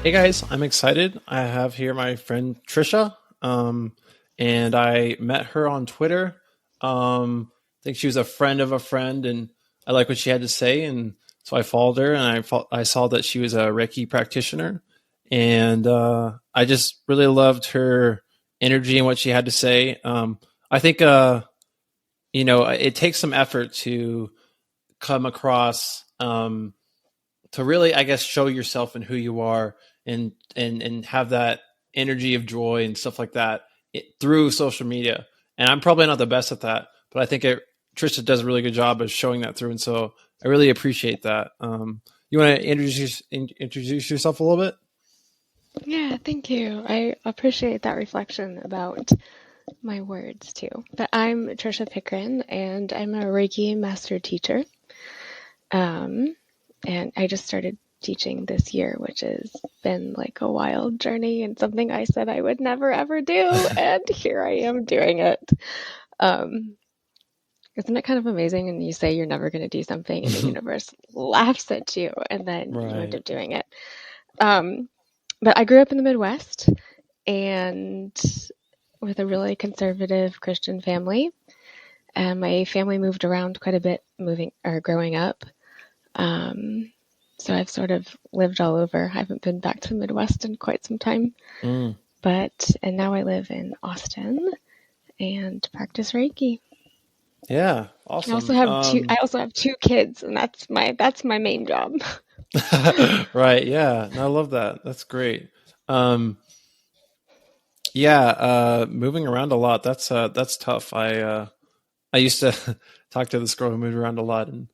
Hey guys, I'm excited. I have here my friend Tricia, and I met her on Twitter. I think she was a friend of a friend, and I like what she had to say, and so I followed her, and I saw that she was a Reiki practitioner, and I just really loved her energy and what she had to say. I think it takes some effort to come across. To really, I guess, show yourself and who you are, and have that energy of joy and stuff like that through social media. And I'm probably not the best at that, but I think Tricia does a really good job of showing that through. And so I really appreciate that. You want to introduce yourself a little bit? Yeah, thank you. I appreciate that reflection about my words too. But I'm Tricia Pickren, and I'm a Reiki master teacher. And I just started teaching this year, which has been like a wild journey and something I said I would never ever do, and here I am doing it. Um, isn't it kind of amazing? And you say you're never going to do something, and the universe laughs at you, and then you end up doing it. But I grew up in the Midwest, and with a really conservative Christian family. And my family moved around quite a bit growing up. So I've sort of lived all over. I haven't been back to the Midwest in quite some time. And now I live in Austin and practice Reiki. Yeah, awesome. I also have two kids, and that's my main job. Right. Yeah. I love that. That's great. Moving around a lot. That's tough. I used to talk to this girl who moved around a lot, and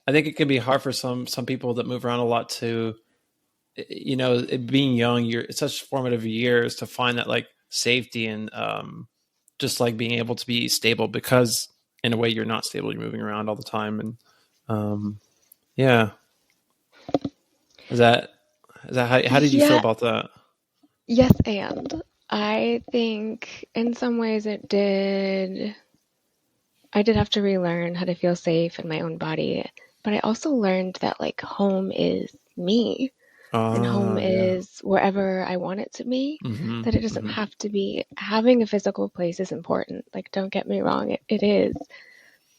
I think it can be hard for some people that move around a lot to, being young. It's such formative years to find that like safety and just like being able to be stable, because in a way you're not stable. You're moving around all the time, and yeah. Is that how did you feel about that? Yes, and I think in some ways I did have to relearn how to feel safe in my own body, but I also learned that like home is me, and home is wherever I want it to be. That it doesn't have to be, having a physical place is important. Like, don't get me wrong, it is.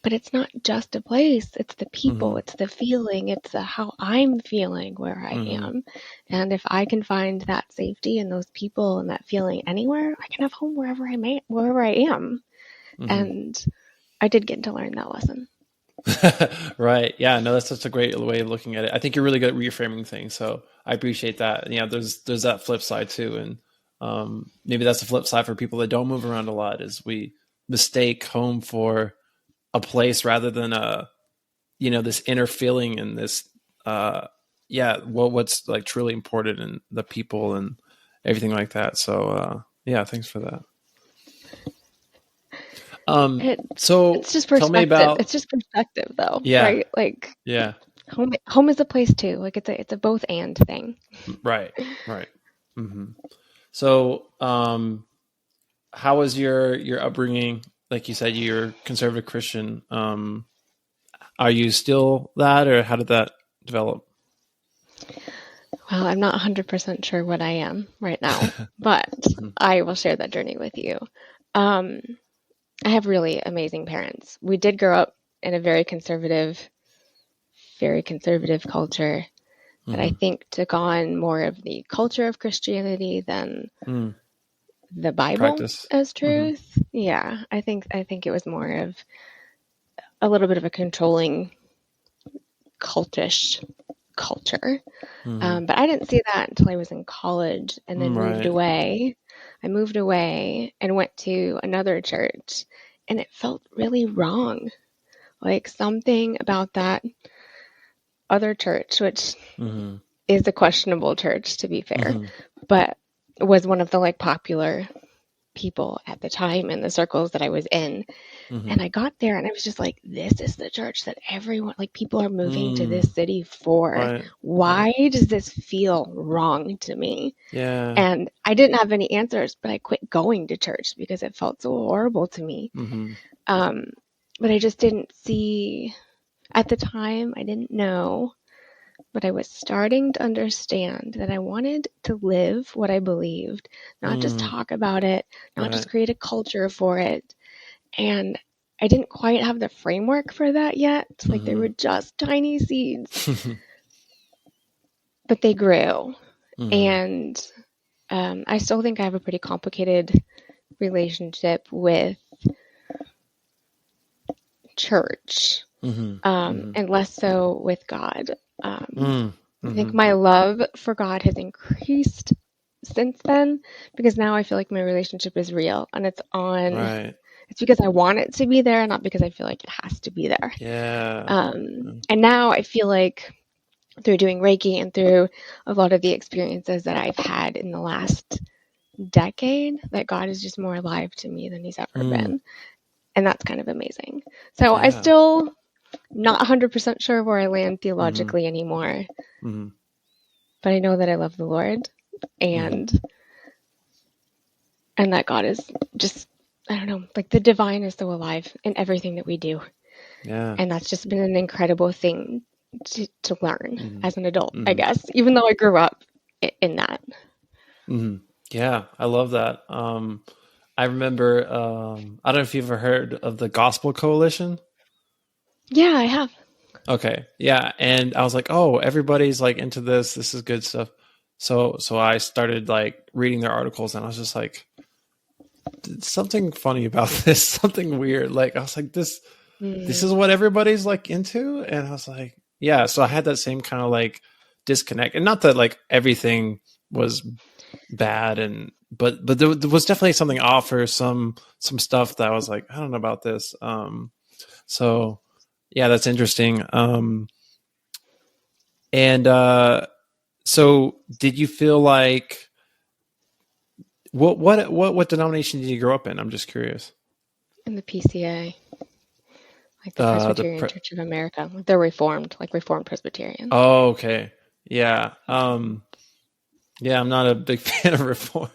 But it's not just a place, it's the people, it's the feeling, it's how I'm feeling where I am. And if I can find that safety in those people and that feeling anywhere, I can have home wherever I am. And I did get to learn that lesson. Right. Yeah, no, that's such a great way of looking at it. I think you're really good at reframing things, so I appreciate that. Yeah, there's that flip side too, and maybe that's the flip side for people that don't move around a lot, is we mistake home for a place rather than this inner feeling and this what's like truly important in the people and everything like that. So thanks for that. So it's just perspective. Tell me about, it's just perspective though. Yeah. Right? Like, yeah. Home is a place too. Like, it's a both and thing. Right. So how was your upbringing? Like you said, you're conservative Christian. Are you still that, or how did that develop? Well, I'm not 100% sure what I am right now, but I will share that journey with you. I have really amazing parents. We did grow up in a very conservative culture that I think took on more of the culture of Christianity than the Bible Practice as truth. Yeah, I think it was more of a little bit of a controlling cultish culture. But I didn't see that until I was in college, and then moved away. I moved away and went to another church, and it felt really wrong. Like, something about that other church, which is a questionable church, to be fair, but was one of the like popular people at the time in the circles that I was in. And I got there and I was just like, this is the church that everyone, like, people are moving to this city for. Why does this feel wrong to me? Yeah. And I didn't have any answers, but I quit going to church because it felt so horrible to me. But I just didn't see, at the time, I didn't know, but I was starting to understand that I wanted to live what I believed, not just talk about it, not just create a culture for it. And I didn't quite have the framework for that yet. Like they were just tiny seeds, but they grew. And I still think I have a pretty complicated relationship with church, and less so with God. I think my love for God has increased since then, because now I feel like my relationship is real, and it's on. It's because I want it to be there, not because I feel like it has to be there. And now I feel like through doing Reiki and through a lot of the experiences that I've had in the last decade, that God is just more alive to me than he's ever been. And that's kind of amazing. So I still not 100% sure where I land theologically anymore. But I know that I love the Lord, and that God is just, I don't know, like the divine is so alive in everything that we do. And that's just been an incredible thing to learn as an adult, I guess, even though I grew up in that. Yeah, I love that. I remember, I don't know if you've ever heard of the Gospel Coalition. Yeah, I have. Okay. Yeah. And I was like, oh, everybody's like into this. This is good stuff. So I started like reading their articles, and I was just like, something funny about this, something weird. Like, I was like, this is what everybody's like into. And I was like, yeah. So I had that same kind of like disconnect, and not that like everything was bad, but there was definitely something off, or some stuff that I was like, I don't know about this. So yeah, that's interesting. So did you feel like, what denomination did you grow up in? I'm just curious. In the PCA, like the Presbyterian Church of America. They're Reformed, like Reformed Presbyterian. Oh, okay. Yeah. Yeah, I'm not a big fan of Reformed.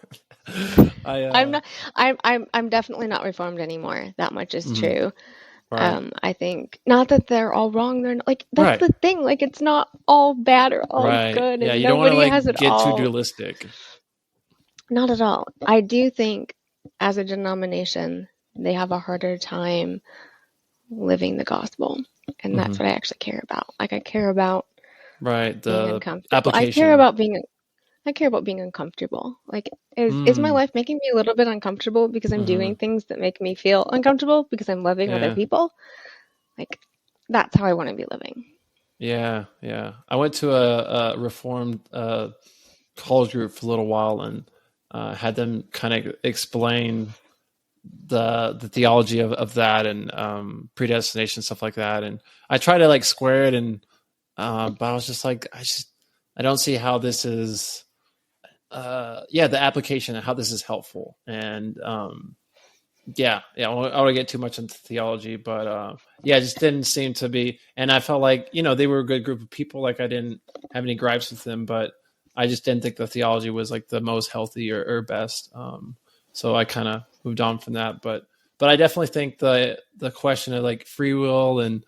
I'm not. I'm definitely not Reformed anymore. That much is true. Right. I think not that they're all wrong. They're not, like, that's the thing. Like, it's not all bad or all good. Yeah, and you don't want to has it get all. too dualistic. Not at all. I do think as a denomination, they have a harder time living the gospel, and that's what I actually care about. Like, I care about the uncomfortable. application. I care about being uncomfortable. Like, is my life making me a little bit uncomfortable because I'm doing things that make me feel uncomfortable because I'm loving other people? Like, that's how I want to be living. Yeah, yeah. I went to a Reformed college group for a little while, and had them kind of explain the theology of that, and predestination, stuff like that. And I try to like square it, and but I was just like, I don't see how this is the application and how this is helpful. And I don't want to get too much into theology, but it just didn't seem to be. And I felt like, they were a good group of people. Like, I didn't have any gripes with them, but I just didn't think the theology was like the most healthy or best. So I kind of moved on from that. But I definitely think the question of like free will and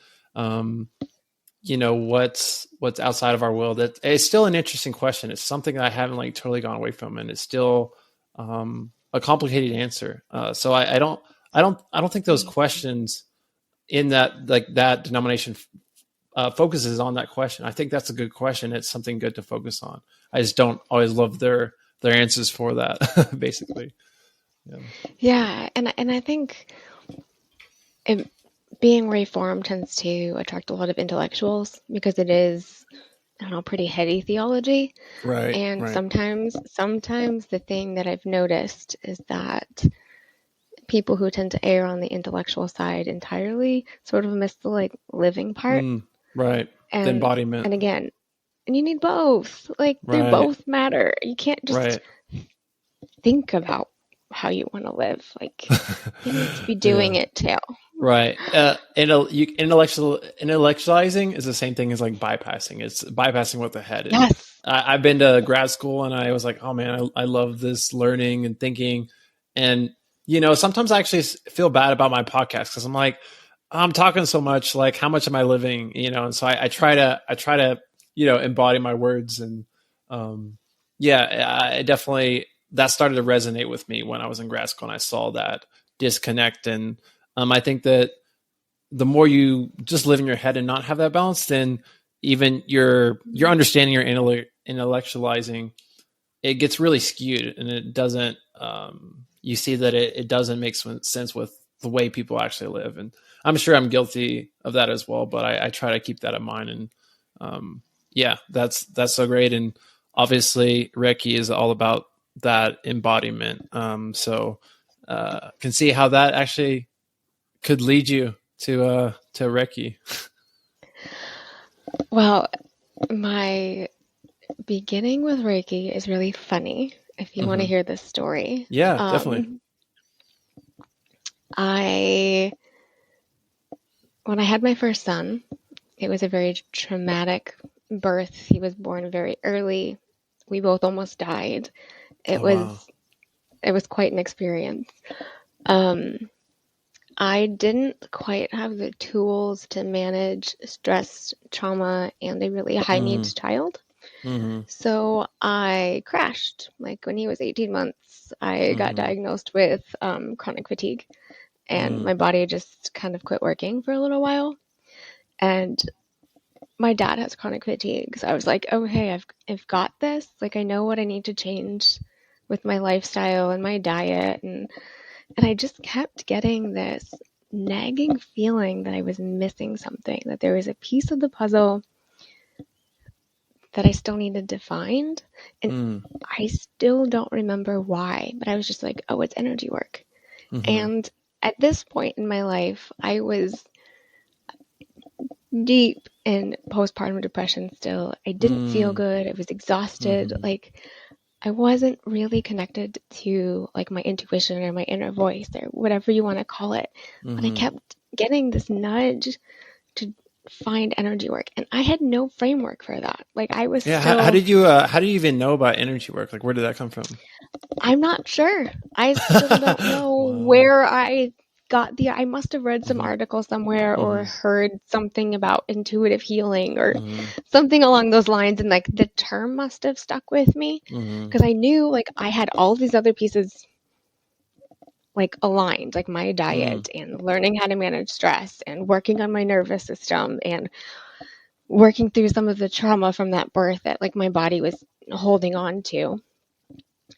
what's outside of our will, that it's still an interesting question. It's something that I haven't like totally gone away from, and it's still a complicated answer. So I don't think those questions in that, like, that denomination focuses on that question. I think that's a good question. It's something good to focus on. I just don't always love their answers for that, basically. Yeah. And I think being Reformed tends to attract a lot of intellectuals because it is, I don't know, pretty heady theology. Right. And sometimes the thing that I've noticed is that people who tend to err on the intellectual side entirely sort of miss the like living part. Right. And the embodiment. And again, and you need both. Like, they both matter. You can't just think about how you want to live. Like, you need to be doing it too. Right. Intellectualizing is the same thing as like bypassing. It's bypassing with the head. Yes. I've been to grad school, and I was like, oh man, I love this learning and thinking. And, sometimes I actually feel bad about my podcast because I'm like, I'm talking so much, like, how much am I living? And so I try to embody my words. And yeah, I definitely, that started to resonate with me when I was in grad school and I saw that disconnect. And I think that the more you just live in your head and not have that balance, then even your understanding, your intellectualizing, it gets really skewed, and it doesn't. You see that it doesn't make sense with the way people actually live, and I'm sure I'm guilty of that as well. But I try to keep that in mind, and yeah, that's so great. And obviously, Reiki is all about that embodiment. So can see how that actually could lead you to Reiki. Well, my beginning with Reiki is really funny if you want to Mm-hmm. hear this story. Yeah, definitely. I when I had my first son, it was a very traumatic birth. He was born very early. We both almost died. It Oh wow. was quite an experience. Um, I didn't quite have the tools to manage stress, trauma, and a really high Mm-hmm. needs child. Mm-hmm. So I crashed. Like when he was 18 months, I got Mm-hmm. diagnosed with chronic fatigue, and Mm-hmm. my body just kind of quit working for a little while. And my dad has chronic fatigue, so I was like, okay, I've got this. Like I know what I need to change with my lifestyle and my diet, and I just kept getting this nagging feeling that I was missing something, that there was a piece of the puzzle that I still needed to find. And Mm-hmm. I still don't remember why, but I was just like, oh, it's energy work. Mm-hmm. And at this point in my life, I was deep in postpartum depression still. I didn't feel good. I was exhausted. Mm-hmm. Like I wasn't really connected to like my intuition or my inner voice or whatever you want to call it. But I Mm-hmm. kept getting this nudge to find energy work, and I had no framework for that. Like I was Yeah. still, How do you even know about energy work? Like, where did that come from? I'm not sure. I still don't know Wow. where I got I must have read some Mm-hmm. article somewhere or Mm-hmm. heard something about intuitive healing or Mm-hmm. something along those lines. And like the term must have stuck with me Mm-hmm. because I knew like I had all these other pieces like aligned, like my Mm-hmm. diet and learning how to manage stress and working on my nervous system and working through some of the trauma from that birth that like my body was holding on to.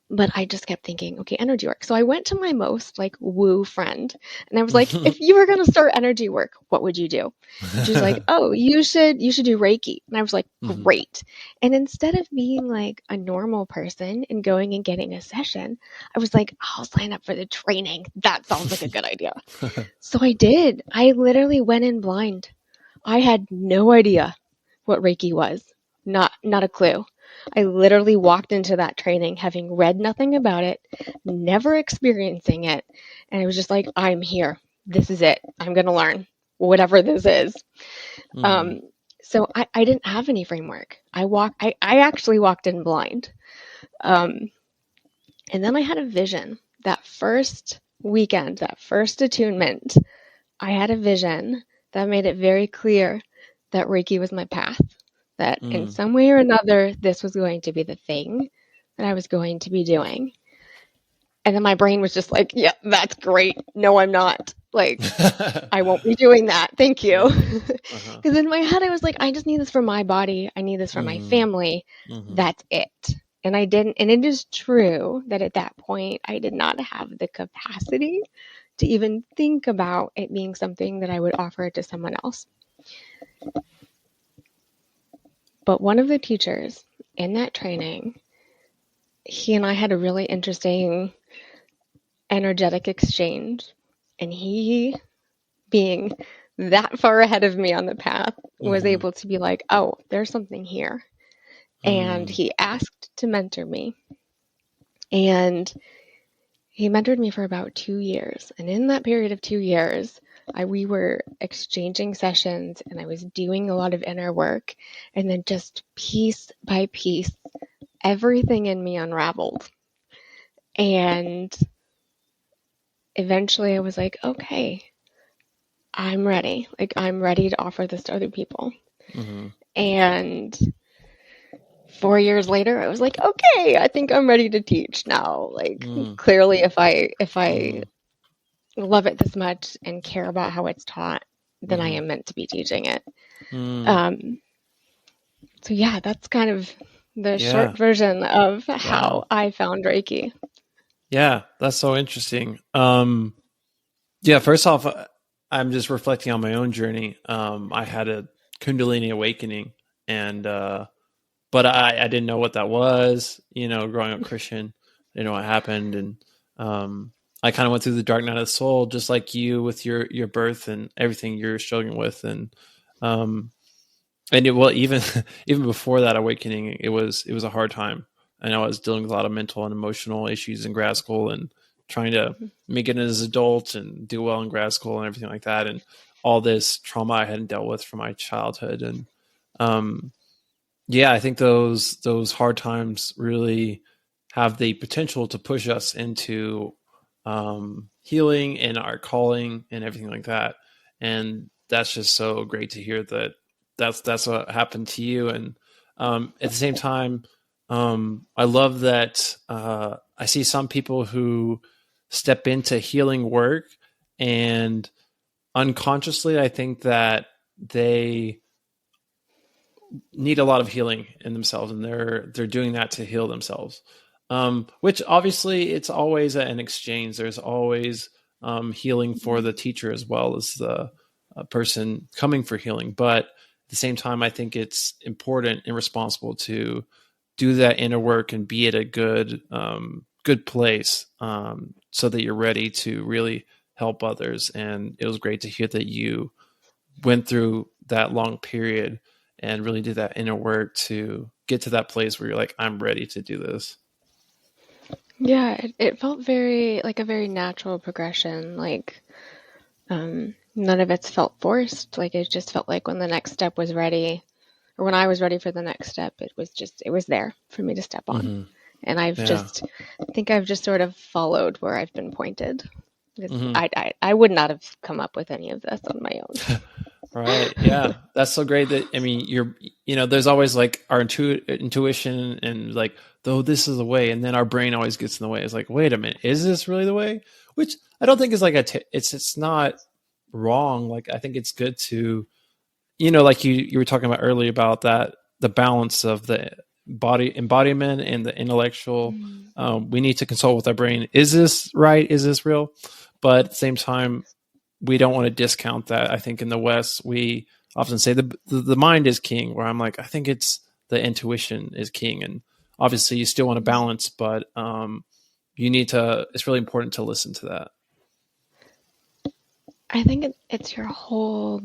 But I just kept thinking, okay, energy work. So I went to my most like woo friend and I was like, if you were going to start energy work, what would you do? And she's like, oh, you should do Reiki. And I was like, Mm-hmm. great. And instead of being like a normal person and going and getting a session, I was like, I'll sign up for the training. That sounds like a good idea. So I did. I literally went in blind. I had no idea what Reiki was. Not a clue. I literally walked into that training having read nothing about it, never experiencing it, and I was just like, I'm here. This is it. I'm going to learn whatever this is. Mm-hmm. Um, so I didn't have any framework. I actually walked in blind. Um, and then I had a vision. That first weekend, that first attunement, I had a vision that made it very clear that Reiki was my path, that in Mm-hmm. some way or another, this was going to be the thing that I was going to be doing. And then my brain was just like, yeah, that's great. No, I'm not. Like, I won't be doing that. Thank you. Yeah. Uh-huh. Because in my head, I was like, I just need this for my body. I need this for my Mm-hmm. family. Mm-hmm. That's it. And I didn't. And it is true that at that point, I did not have the capacity to even think about it being something that I would offer to someone else. But one of the teachers in that training, he and I had a really interesting energetic exchange. And he, being that far ahead of me on the path, was Mm-hmm. able to be like, oh, there's something here. And he asked to mentor me. And he mentored me for about 2 years. And in that period of 2 years, we were exchanging sessions and I was doing a lot of inner work. And then just piece by piece, everything in me unraveled. And eventually I was like, okay, I'm ready. Like, I'm ready to offer this to other people. Mm-hmm. And 4 years later, I was like, okay, I think I'm ready to teach now. Like, clearly, if I love it this much and care about how it's taught, then I am meant to be teaching it. So yeah, that's kind of the Yeah. short version of Wow. how I found Reiki. Yeah, that's so interesting. Yeah, first off, I'm just reflecting on my own journey. I had a Kundalini awakening, and but I didn't know what that was. You know, growing up Christian, I didn't know what happened, and I kind of went through the dark night of the soul, just like you with your birth and everything you're struggling with, um, well, even even before that awakening, it was a hard time. I know I was dealing with a lot of mental and emotional issues in grad school, and trying to make it as an adult and do well in grad school and everything like that, and all this trauma I hadn't dealt with from my childhood. And yeah, I think those hard times really have the potential to push us into healing and our calling and everything like that. And that's just so great to hear that that's what happened to you. And at the same time, I love that I see some people who step into healing work, and unconsciously, I think that they need a lot of healing in themselves, and they're doing that to heal themselves. Which obviously it's always an exchange. There's always healing for the teacher as well as the person coming for healing. But at the same time, I think it's important and responsible to do that inner work and be at a good place, so that you're ready to really help others. And it was great to hear that you went through that long period and really did that inner work to get to that place where you're like, I'm ready to do this. Yeah, it felt very like a very natural progression. Like, none of it's felt forced. Like, it just felt like when the next step was ready, or when I was ready for the next step, it was there for me to step on. And I think I've just sort of followed where I've been pointed. I would not have come up with any of this on my own. Right. Yeah. That's so great that, I mean, there's always like our intuition and like, though this is the way. And then our brain always gets in the way. It's like, wait a minute, is this really the way? Which I don't think is like it's not wrong. Like, I think it's good to, like you were talking about earlier about that, the balance of the body embodiment and the intellectual. We need to consult with our brain. Is this right? Is this real? But at the same time, we don't want to discount that. I think in the West, we often say the mind is king, where I'm like, I think it's the intuition is king. And obviously you still want to balance, but it's really important to listen to that. I think it's your whole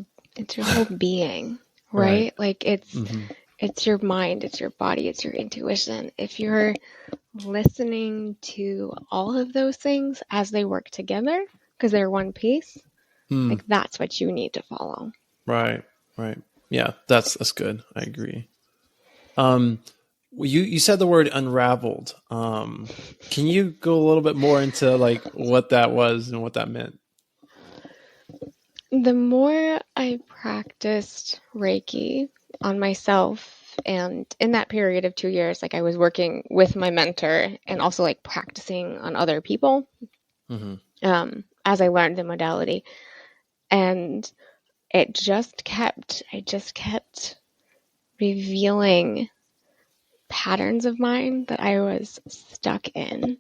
being, right? Like it's your mind, it's your body, it's your intuition. If you're listening to all of those things as they work together, because they're one piece, like that's what you need to follow. Right. Yeah, that's good. I agree. You said the word unraveled. Can you go a little bit more into like what that was and what that meant? The more I practiced Reiki on myself, and in that period of 2 years, like I was working with my mentor and also like practicing on other people, as I learned the modality. And I just kept revealing patterns of mine that I was stuck in.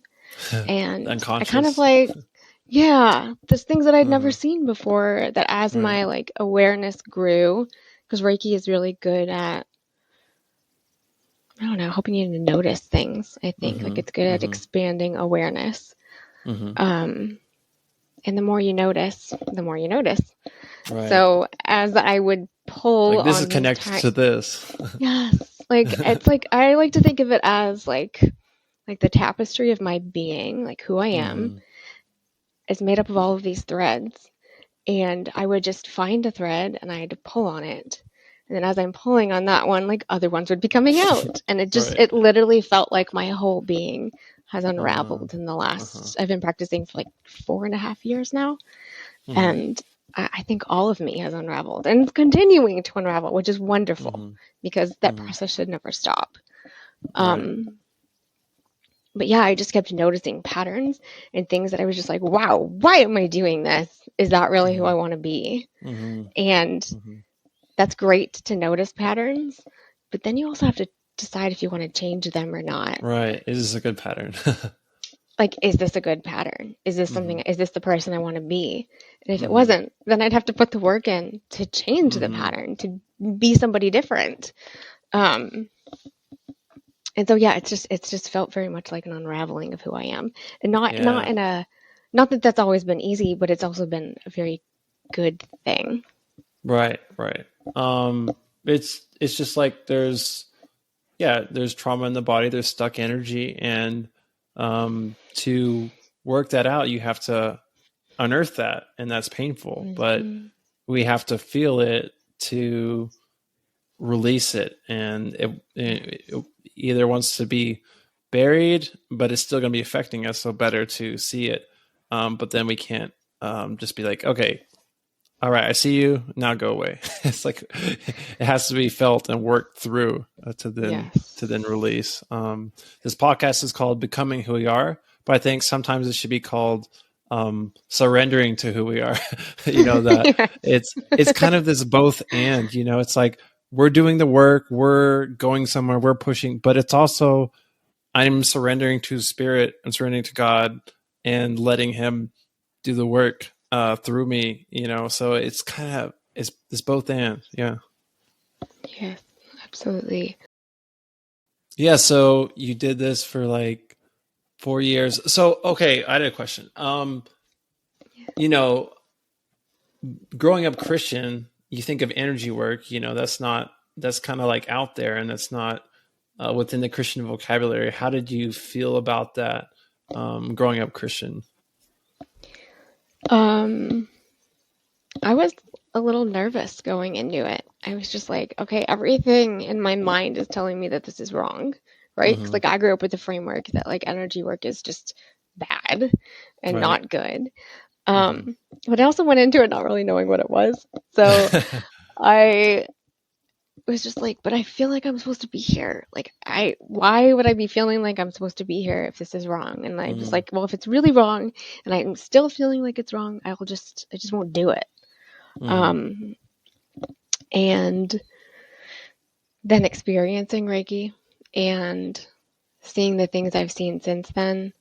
And I kind of like, there's things that I'd never seen before, that as my like awareness grew, because Reiki is really good at, I don't know, helping you to notice things. I think like it's good at expanding awareness. And the more you notice, the more you notice. Right. So as I would pull like, this on is connected to this. Yes. Like it's like I like to think of it as like the tapestry of my being, like who I am, is made up of all of these threads. And I would just find a thread and I had to pull on it. And then as I'm pulling on that one, like other ones would be coming out. And it just it literally felt like my whole being has unraveled in the last, I've been practicing for like 4.5 years now. And I think all of me has unraveled and continuing to unravel, which is wonderful because that process should never stop. Right. But yeah, I just kept noticing patterns and things that I was just like, wow, why am I doing this? Is that really who Mm-hmm. I want to be? Mm-hmm. And Mm-hmm. that's great to notice patterns, but then you also have to decide if you want to change them or not. Right. It is a good pattern. Like, is this a good pattern? Is this Mm-hmm. something, is this the person I want to be? And if it Mm-hmm. wasn't, then I'd have to put the work in to change the Mm-hmm. pattern, to be somebody different. Um, and so yeah, it's just felt very much like an unraveling of who I am, and not Yeah. in a, not that that's always been easy, but it's also been a very good thing. Right. Right. It's just like there's trauma in the body, there's stuck energy, and to work that out, you have to unearth that, and that's painful. But Mm-hmm. we have to feel it to release it, and it either wants to be buried, but it's still going to be affecting us. So better to see it, but then we can't just be like, okay, all right, I see you now. Go away. It's like it has to be felt and worked through to then Yes. release. This podcast is called "Becoming Who We Are," but I think sometimes it should be called surrendering to who we are. That Yes. it's kind of this both and. It's like we're doing the work, we're going somewhere, we're pushing, but it's also I'm surrendering to Spirit, I'm surrendering to God, and letting Him do the work through me. So it's kind of it's both and. Yeah. Yes, absolutely. Yeah. So you did this for like 4 years. So okay, I had a question. You know, growing up Christian, you think of energy work. That's kind of like out there, and that's not within the Christian vocabulary. How did you feel about that growing up Christian? Um, I was a little nervous going into it. I was just like, okay, everything in my mind is telling me that this is wrong, right? Because Mm-hmm. like I grew up with the framework that like energy work is just bad and Right. not good. Mm-hmm. But I also went into it not really knowing what it was. So I was just like, but I feel like I'm supposed to be here. Like why would I be feeling like I'm supposed to be here if this is wrong? And I was Mm-hmm. like, well, if it's really wrong and I'm still feeling like it's wrong, I just won't do it. Mm-hmm. Um, and then experiencing Reiki and seeing the things I've seen since then,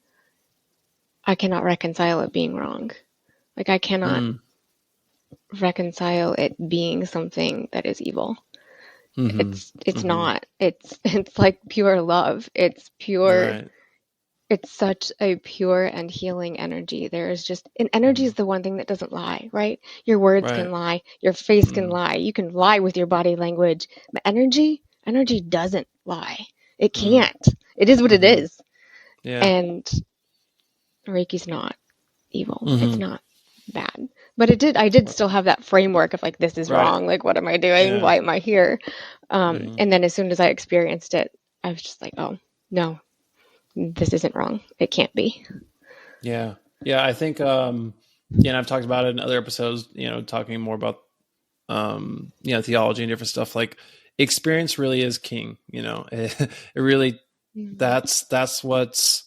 I cannot reconcile it being wrong. Like I cannot reconcile it being something that is evil. Mm-hmm. It's Mm-hmm. not. It's like pure love. It's pure. Right. It's such a pure and healing energy. There is just, and energy Mm-hmm. is the one thing that doesn't lie, right? Your words can Right. lie, your face can Mm-hmm. lie, you can lie with your body language, but energy doesn't lie. It Mm-hmm. can't. It is what it Mm-hmm. is. Yeah. And Reiki's not evil. It's Mm-hmm. not bad. But I did still have that framework of like, this is Right. wrong. Like, what am I doing? Yeah. Why am I here? Mm-hmm. And then as soon as I experienced it, I was just like, oh, no, this isn't wrong. It can't be. Yeah. Yeah. I think, and I've talked about it in other episodes, talking more about, theology and different stuff. Like experience really is king, it really, that's what's,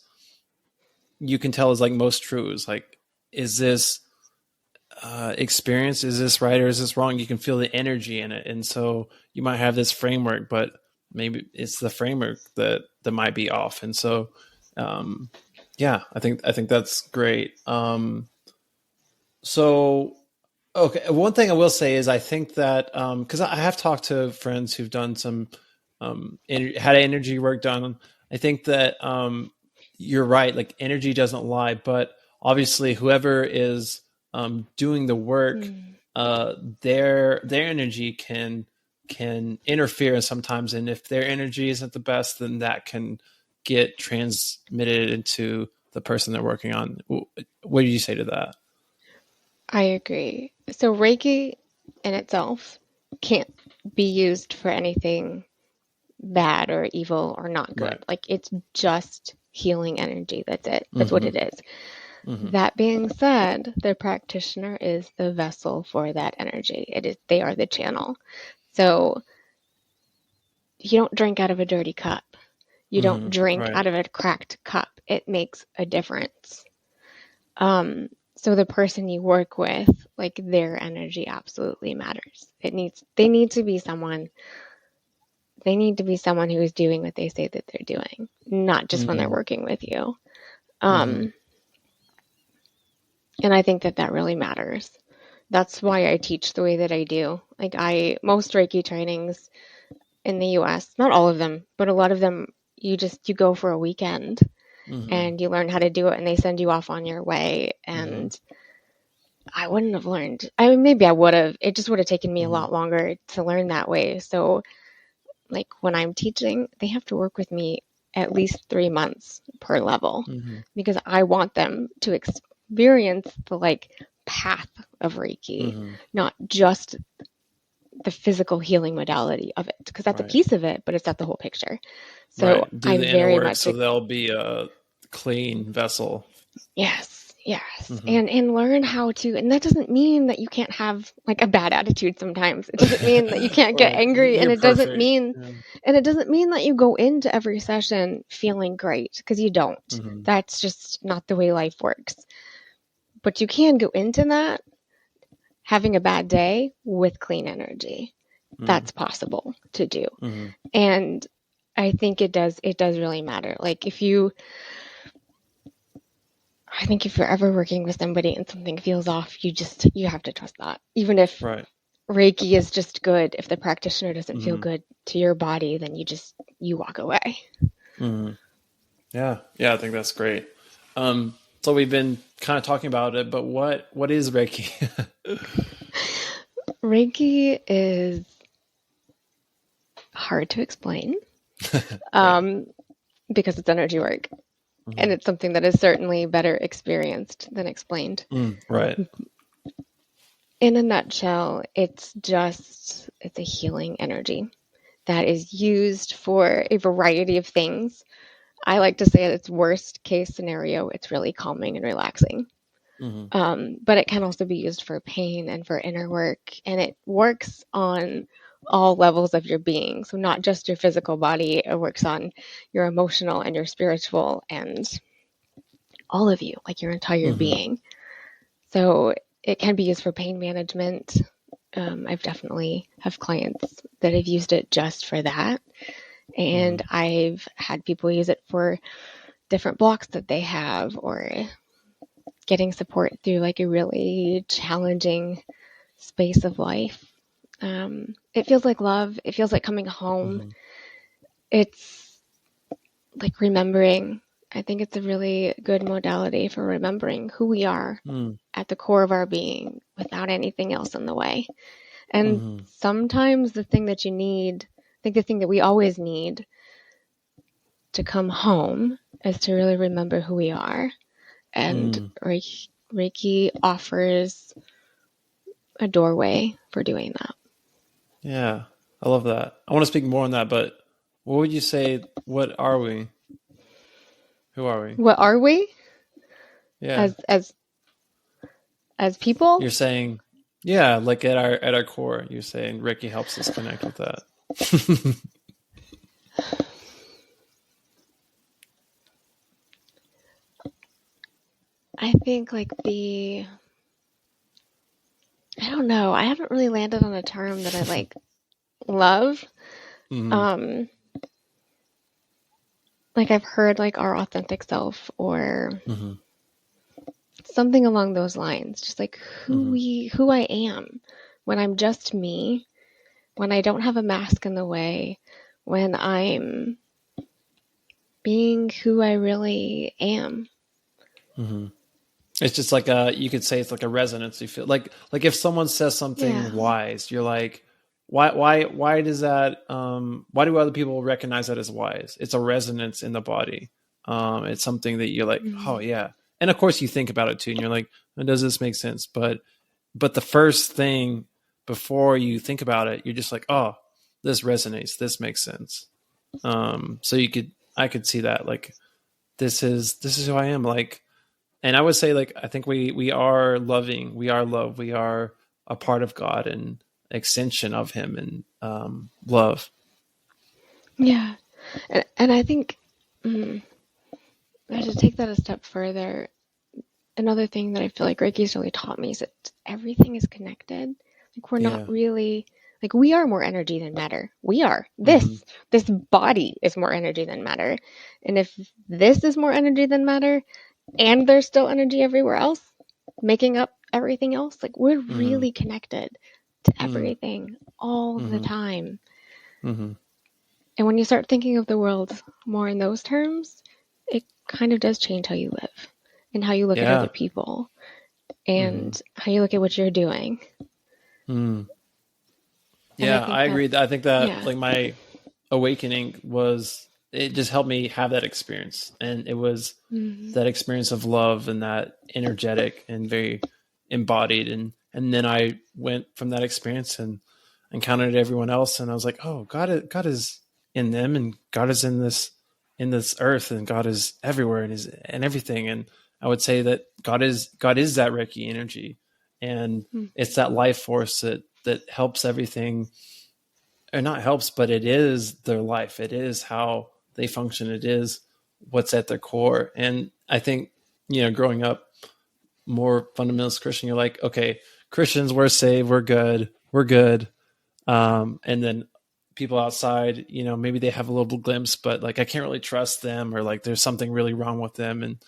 you can tell is like most true is like, is this, experience, is this right or is this wrong? You can feel the energy in it. And so you might have this framework, but maybe it's the framework that might be off. And so, um, yeah, I think that's great. So okay, one thing I will say is I think that because I have talked to friends who've done some had energy work done. I think that you're right. Like energy doesn't lie, but obviously whoever is doing the work, Mm. their energy can interfere sometimes, and if their energy isn't the best, then that can get transmitted into the person they're working on. What do you say to that? I agree. So Reiki in itself can't be used for anything bad or evil or not Right. good. Like it's just healing energy. That's it. That's what Mm-hmm. it is. Mm-hmm. That being said, the practitioner is the vessel for that energy. They are the channel. So you don't drink out of a dirty cup. You don't drink Right. out of a cracked cup. It makes a difference. So the person you work with, like their energy absolutely matters. They need to be someone who is doing what they say that they're doing, not just when they're working with you. And I think that really matters. That's why I teach the way that I do. Like most Reiki trainings in the US, not all of them, but a lot of them, you go for a weekend and you learn how to do it and they send you off on your way. And I wouldn't have learned. I mean, maybe I would have. It just would have taken me a lot longer to learn that way. So, like when I'm teaching, they have to work with me at least 3 months per level because I want them to experience the like path of Reiki, not just the physical healing modality of it, because that's a piece of it, but it's not the whole picture. So Do I the inner very work much so they'll be a clean vessel. Yes. And learn how to, and that doesn't mean that you can't have like a bad attitude sometimes. It doesn't mean that you can't get angry, and You're it doesn't perfect. mean that you go into every session feeling great, because you don't. That's just not the way life works. But you can go into that having a bad day with clean energy. That's possible to do. And I think it does really matter. Like I think if you're ever working with somebody and something feels off, you have to trust that. Even if Reiki is just good, if the practitioner doesn't feel good to your body, then you walk away. Yeah, I think that's great. So we've been kind of talking about it, but what is Reiki? Reiki is hard to explain because it's energy work. And it's something that is certainly better experienced than explained. Right. In a nutshell, it's a healing energy that is used for a variety of things. I like to say at its worst case scenario, it's really calming and relaxing. But it can also be used for pain and for inner work. And it works on all levels of your being. So not just your physical body, it works on your emotional and your spiritual and all of you, like your entire being. So it can be used for pain management. I've definitely have clients that have used it just for that. And I've had people use it for different blocks that they have, or getting support through like a really challenging space of life. It feels like love. It feels like coming home. It's like remembering. I think it's a really good modality for remembering who we are at the core of our being without anything else in the way. And sometimes the thing that you need, I think the thing that we always need to come home is to really remember who we are. And Reiki offers a doorway for doing that. Yeah, I love that. I want to speak more on that, but what would you say? What are we? Who are we? What are we? Yeah. As people? You're saying, yeah, like at our core, you're saying Reiki helps us connect with that. I think like I don't know. I haven't really landed on a term that I like love. Like I've heard like our authentic self or something along those lines. Just like who I am when I'm just me, when I don't have a mask in the way, when I'm being who I really am. It's just like you could say it's like a resonance. You feel like if someone says something wise, you're like, why does that? Why do other people recognize that as wise? It's a resonance in the body. It's something that you're like, oh yeah, and of course you think about it too, and you're like, does this make sense? But the first thing before you think about it, you're just like, oh, this resonates. This makes sense. So I could see that like, this is who I am. Like, and I would say like, I think we are loving, we are love, we are a part of God and extension of Him and love. Yeah, and I think mm, to take that a step further, another thing that I feel like Reiki's really taught me is that everything is connected. Like we're not Yeah. really like we are more energy than matter. We are. Mm-hmm. This body is more energy than matter. And if this is more energy than matter and there's still energy everywhere else making up everything else, like we're Mm-hmm. really connected to Mm-hmm. everything all the Mm-hmm. time. Mm-hmm. And when you start thinking of the world more in those terms, it kind of does change how you live and how you look at other Yeah. people Mm-hmm. and how you look at what you're doing. Mm. And I Yeah, think I that, agree. I think that yeah. like my awakening was it just helped me have that experience, and it was Mm-hmm. that experience of love and that energetic and very embodied, and then I went from that experience and encountered everyone else, and I was like, oh, God is in them, and God is in this earth, and God is everywhere, and is and everything. And I would say that God is that Reiki energy, and it's that life force that helps everything, or not helps, but it is their life. It is how they function. It is what's at their core. And I think, growing up more fundamentalist Christian, you're like, okay, Christians, we're saved, we're good, we're good. And then people outside, maybe they have a little glimpse, but like I can't really trust them, or like there's something really wrong with them. And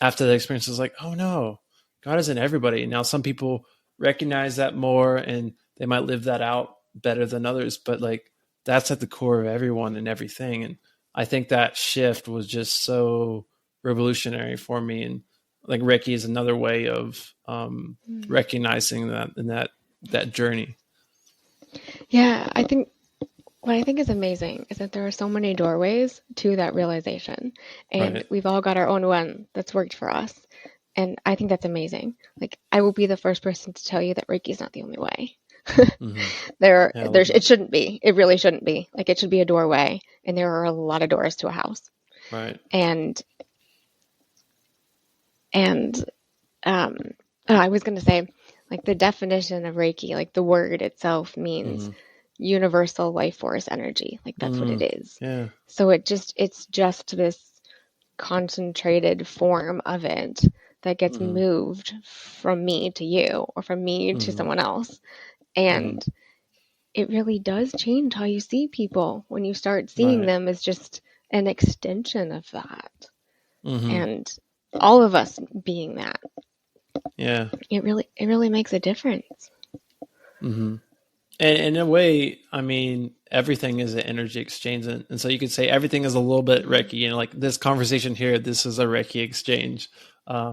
after the experience, it's like, oh no, God is in everybody. Now, some people recognize that more and they might live that out better than others, but like that's at the core of everyone and everything. And I think that shift was just so revolutionary for me. And like Reiki is another way of recognizing that in that journey. Yeah, I think what I think is amazing is that there are so many doorways to that realization, and Right. we've all got our own one that's worked for us. And I think that's amazing. Like, I will be the first person to tell you that Reiki is not the only way. Mm-hmm. Yeah, I love There's, that. it shouldn't be. It really shouldn't be. Like, it should be a doorway, and there are a lot of doors to a house. Right. And and um, oh, I was going to say, like the definition of Reiki, like the word itself means Mm-hmm. universal life force energy. Like that's what it Mm-hmm. is. Yeah. So it's just this concentrated form of it that gets Mm-hmm. moved from me to you or from me to Mm-hmm. someone else. Mm-hmm. And it really does change how you see people when you start seeing Right. them as just an extension of that. Mm-hmm. And all of us being that, Yeah. it really makes a difference. Mm-hmm. And in a way, I mean, everything is an energy exchange. And so you could say everything is a little bit Reiki, like this conversation here, this is a Reiki exchange,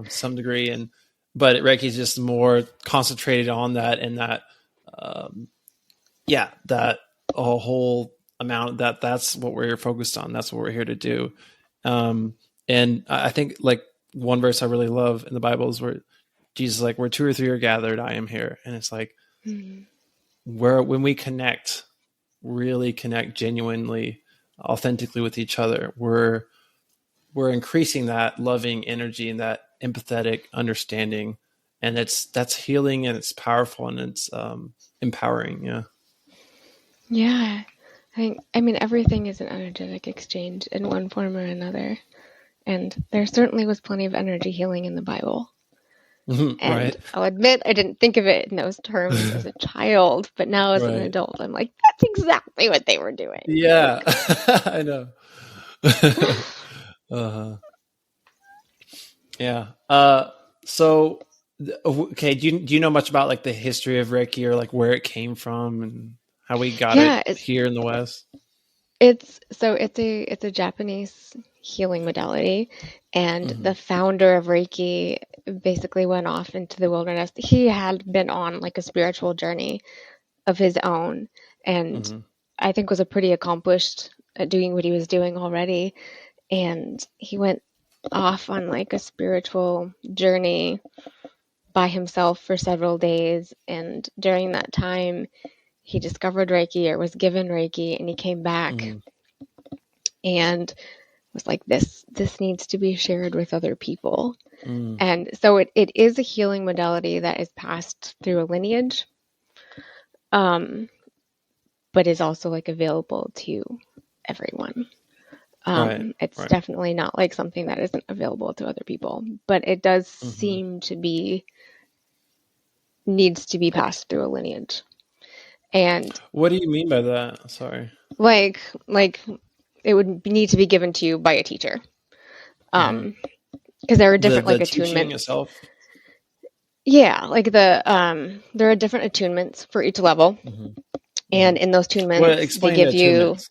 some degree. But Reiki is just more concentrated on that, and that, um, yeah, that a whole amount that's what we're focused on. That's what we're here to do. Um, and I think like one verse I really love in the Bible is where Jesus is like, where two or three are gathered, I am here. And it's like, Mm-hmm. where when we connect, really connect genuinely, authentically with each other, we're increasing that loving energy and that empathetic understanding, and that's healing, and it's powerful, and it's empowering. Yeah. Yeah. I mean, everything is an energetic exchange in one form or another. And there certainly was plenty of energy healing in the Bible. And Right. I'll admit I didn't think of it in those terms as a child, but now as an Right. adult, I'm like, that's exactly what they were doing. Yeah. I know. uh-huh. Yeah. So okay, do you know much about like the history of Reiki, or like where it came from and how we got it Yeah, here in the West? it's a Japanese healing modality, and Mm-hmm. the founder of Reiki basically went off into the wilderness. He had been on like a spiritual journey of his own, and Mm-hmm. I think was a pretty accomplished at doing what he was doing already. And he went off on like a spiritual journey by himself for several days. And during that time, he discovered Reiki or was given Reiki, and he came back Mm-hmm. and was like, this needs to be shared with other people. Mm-hmm. And so it is a healing modality that is passed through a lineage, um, but is also like available to everyone. Right. It's Right. definitely not like something that isn't available to other people, but it does Hmm. seem to be needs to be passed through a lineage. And What do you mean by that? Sorry. like it would need to be given to you by a teacher. Hmm. Because there are different The like teaching attunements. itself. Yeah, like there are different attunements for each level. Hmm. Hmm. And in those What attunements, they explain the give you attunements?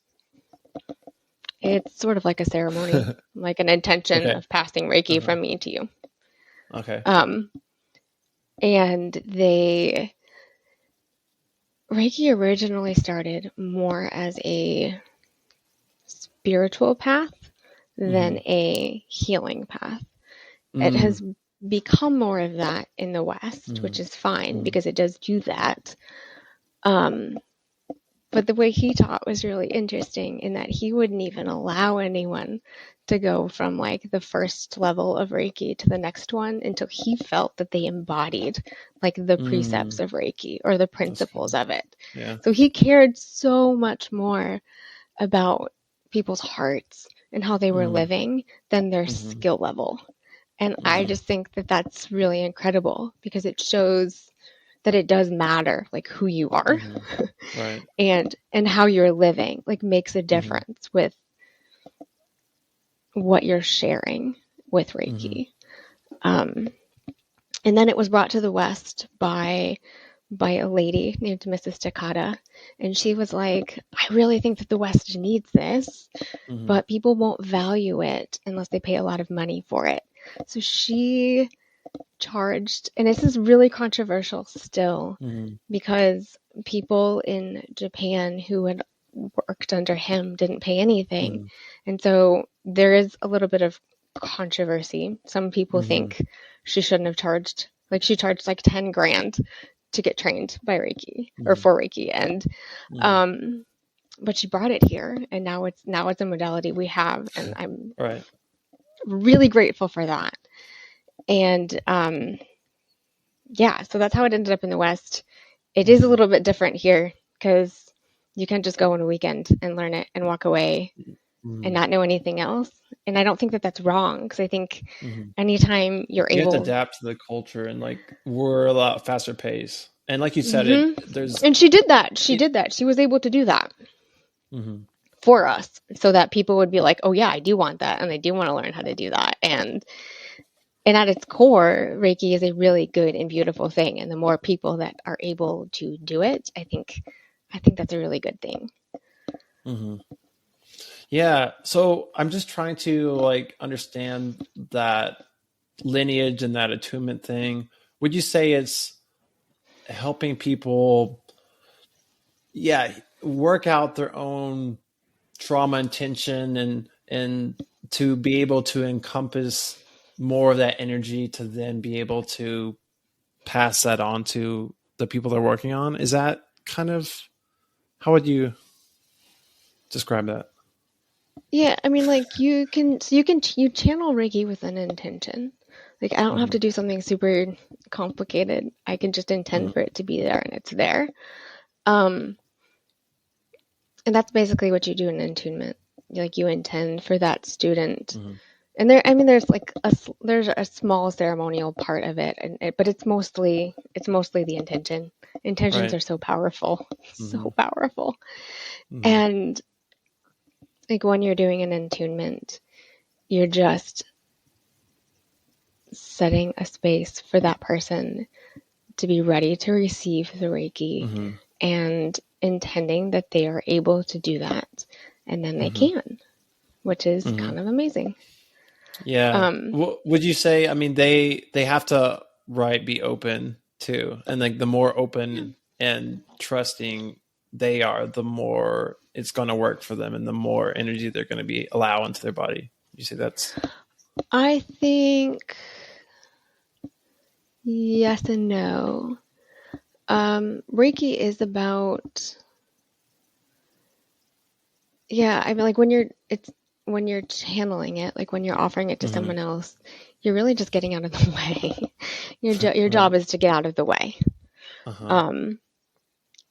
it's sort of like a ceremony, like an intention Okay. of passing Reiki Uh-huh. from me to you. Okay. Um, and Reiki originally started more as a spiritual path than Hmm. a healing path. It Mm. has become more of that in the West, Hmm. which is fine Hmm. because it does do that. Um, but the way he taught was really interesting in that he wouldn't even allow anyone to go from like the first level of Reiki to the next one until he felt that they embodied like the precepts Mm. of Reiki or the That's principles cool. of it. Yeah. So he cared so much more about people's hearts and how they were Hmm. living than their Hmm. skill level. And I Hmm. just think that that's really incredible because it shows that it does matter like who you are Hmm. Right. and how you're living like makes a Hmm. difference with what you're sharing with Hmm. Reiki. Um, and then it was brought to the West by a lady named Mrs. Takata, and she was like, I really think that the West needs this, Hmm. but people won't value it unless they pay a lot of money for it. So she charged, and this is really controversial still, Hmm. because people in Japan who had worked under him didn't pay anything. Hmm. And so there is a little bit of controversy. Some people Hmm. think she shouldn't have charged, like she charged like 10 grand to get trained by Reiki or Hmm. for Reiki. And, Hmm. um, but she brought it here and now it's a modality we have. And I'm Right. really grateful for that. And, yeah, so that's how it ended up in the West. It is a Hmm. little bit different here because you can't just go on a weekend and learn it and walk away and Hmm. not know anything else. And I don't think that that's wrong because I think Hmm. anytime you're You have to able. adapt to the culture, and like we're a lot faster pace. And like you said, Hmm. there's And she did that. She it. did that. She was able to do that Hmm. for us so that people would be like, oh, yeah, I do want that. And I do want to learn how to do that. And at its core, Reiki is a really good and beautiful thing. And the more people that are able to do it, I think that's a really good thing. Hmm. Yeah. So I'm just trying to like understand that lineage and that attunement thing. Would you say it's helping people, yeah, work out their own trauma and tension, and to be able to encompass more of that energy to then be able to pass that on to the people they're working on? Is that kind of, how would you describe that? Yeah, I mean, like you channel Reiki with an intention. Like I don't have Hmm. to do something super complicated. I can just intend Hmm. for it to be there, and it's there. Um, and that's basically what you do in attunement. Like you intend for that student, Hmm. and there. I mean, there's a small ceremonial part of it, but it's mostly the intention. Intentions Right. are so powerful, Hmm. so powerful, Hmm. and like when you're doing an attunement, you're just setting a space for that person to be ready to receive the Reiki Hmm. and intending that they are able to do that. And then they Hmm. can, which is Hmm. kind of amazing. Yeah. Um, Would you say? I mean, they have to, right, be open too, and like the more open and trusting they are, the more it's going to work for them, and the more energy they're going to be allow into their body. You say that's. I think yes and no. Reiki is about, yeah, I mean, like when you're channeling it, like when you're offering it to Hmm. someone else, you're really just getting out of the way. Your Right. job is to get out of the way. Uh huh. Um,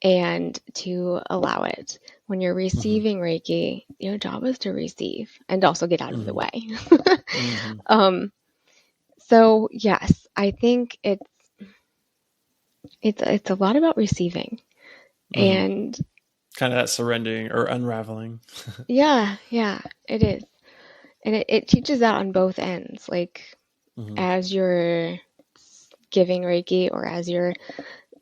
and to allow it. When you're Mm-hmm. receiving Reiki, your job is to receive and also get out of the Mm-hmm. way. Mm-hmm. um, so yes, I think it's a lot about receiving. Mm-hmm. And Kind of that surrendering or unraveling. yeah, yeah, it is. And it teaches that on both ends. Like Mm-hmm. as you're giving Reiki or as you're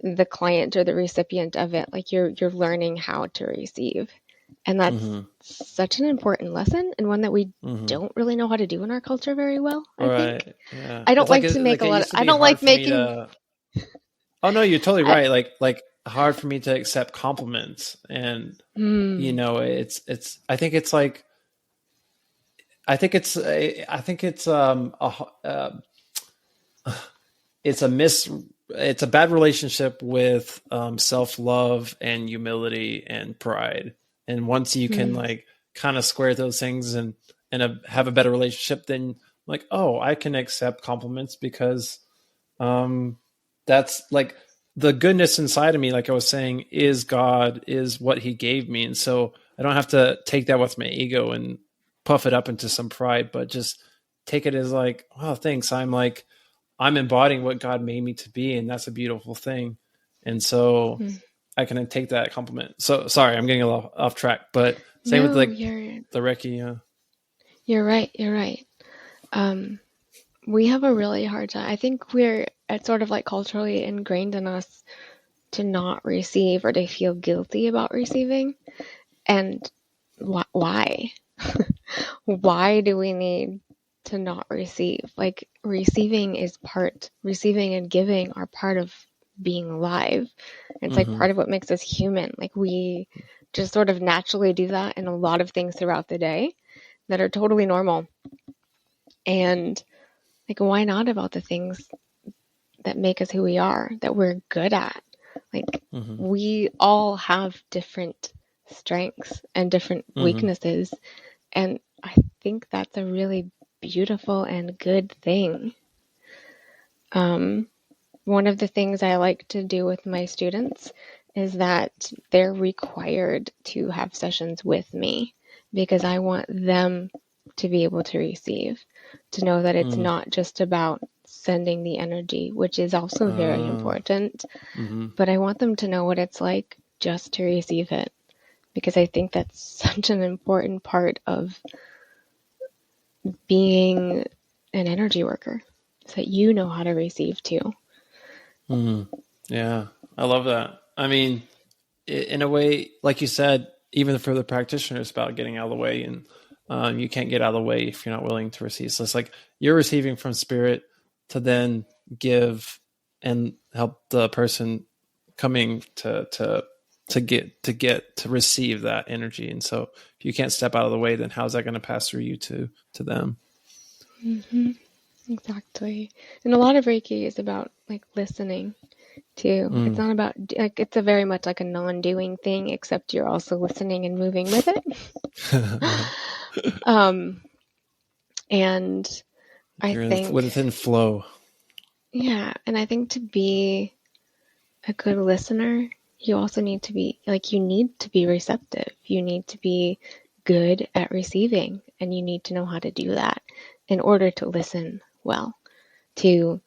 the client or the recipient of it, like you're learning how to receive. And that's Mm-hmm. such an important lesson and one that we Mm-hmm. don't really know how to do in our culture very well, I think. Right. Yeah. I don't It's like like to make a it lot of, used to I be don't hard like for me making, to. Oh no, you're totally I, right. Like hard for me to accept compliments, and mm, it's. I think it's a miss. It's a bad relationship with self love and humility and pride. And once you can mm, like kind of square those things and have a better relationship, then like, oh, I can accept compliments because um, that's like the goodness inside of me, like I was saying, is God, is what He gave me. And so I don't have to take that with my ego and puff it up into some pride, but just take it as like, wow, thanks. I'm embodying what God made me to be, and that's a beautiful thing. And so mm. I can take that compliment. So sorry, I'm getting a little off track, but same with No, like the Reiki. you're right. You're right. Um, we have a really hard time. I think it's sort of like culturally ingrained in us to not receive or to feel guilty about receiving. And why? Why do we need to not receive? Like receiving and giving are part of being alive. It's like Mm-hmm. part of what makes us human. Like we just sort of naturally do that in a lot of things throughout the day that are totally normal. And like, why not about the things that make us who we are, that we're good at? Like, Mm-hmm. we all have different strengths and different Mm-hmm. weaknesses. And I think that's a really beautiful and good thing. Um, One of the things I like to do with my students is that they're required to have sessions with me because I want them to be able to receive, to know that it's Mm-hmm. not just about sending the energy, which is also very important, Mm-hmm. but I want them to know what it's like just to receive it because I think that's such an important part of being an energy worker, so that you know how to receive too. Mm-hmm. Yeah, I love that. I mean, in a way, like you said, even for the practitioner, it's about getting out of the way, and you can't get out of the way if you're not willing to receive. So it's like you're receiving from spirit to then give and help the person coming to receive that energy. And so if you can't step out of the way, then how's that going to pass through you to them? Mm-hmm. Exactly. And a lot of Reiki is about like listening too. It's Mm. not about like it's a very much like a non-doing thing, except you're also listening and moving with it. Um, and I You're think, within flow. yeah, and I think to be a good listener, you also need to be like you need to be receptive. You need to be good at receiving, and you need to know how to do that in order to listen well to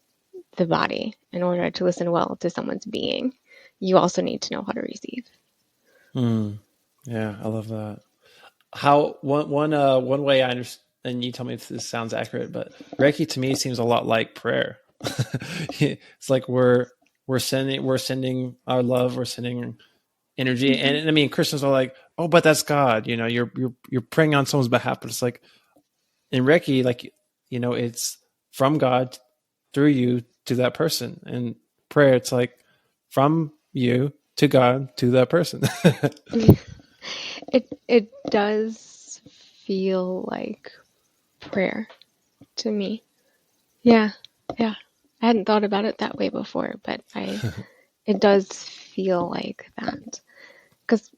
the body. In order to listen well to someone's being, you also need to know how to receive. Mm. Yeah, I love that. How one way I understand, and you tell me if this sounds accurate, but Reiki to me seems a lot like prayer. It's like we're sending our love, we're sending energy, Mm-hmm. and I mean Christians are like, oh, but that's God, you're praying on someone's behalf, but it's like in Reiki, like it's from God through you to that person, and prayer, it's like from you to God to that person. It does feel like prayer to me. Yeah, yeah. I hadn't thought about it that way before, but it does feel like that. Because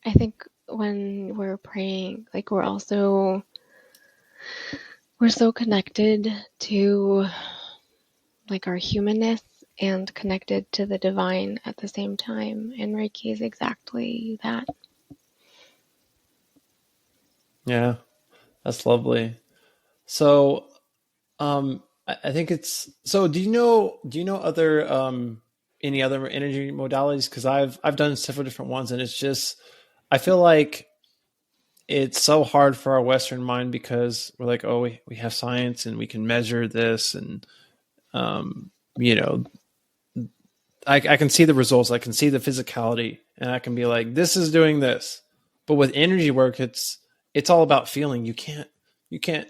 I think when we're praying, like we're so connected to like our humanness and connected to the divine at the same time. And Reiki is exactly that. Yeah, that's lovely. So, I think it's so. Do you know other any other energy modalities? Because I've done several different ones, and it's just I feel like it's so hard for our Western mind because we're like, oh, we have science and we can measure this, and um, you know, I can see the results, I can see the physicality, and I can be like, this is doing this. But with energy work, it's all about feeling. You can't.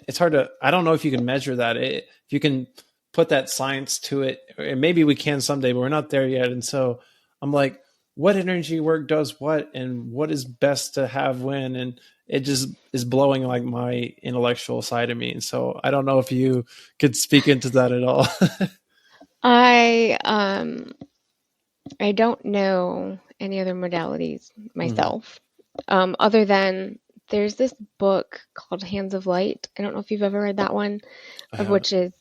It's hard to. I don't know if you can measure that. If you can put that science to it, and maybe we can someday, but we're not there yet. And so I'm like, what energy work does what, and what is best to have when, and it just is blowing like my intellectual side of me. And so I don't know if you could speak into that at all. I don't know any other modalities Mhm. myself, other than there's this book called Hands of Light. I don't know if you've ever read that one, I of haven't. which is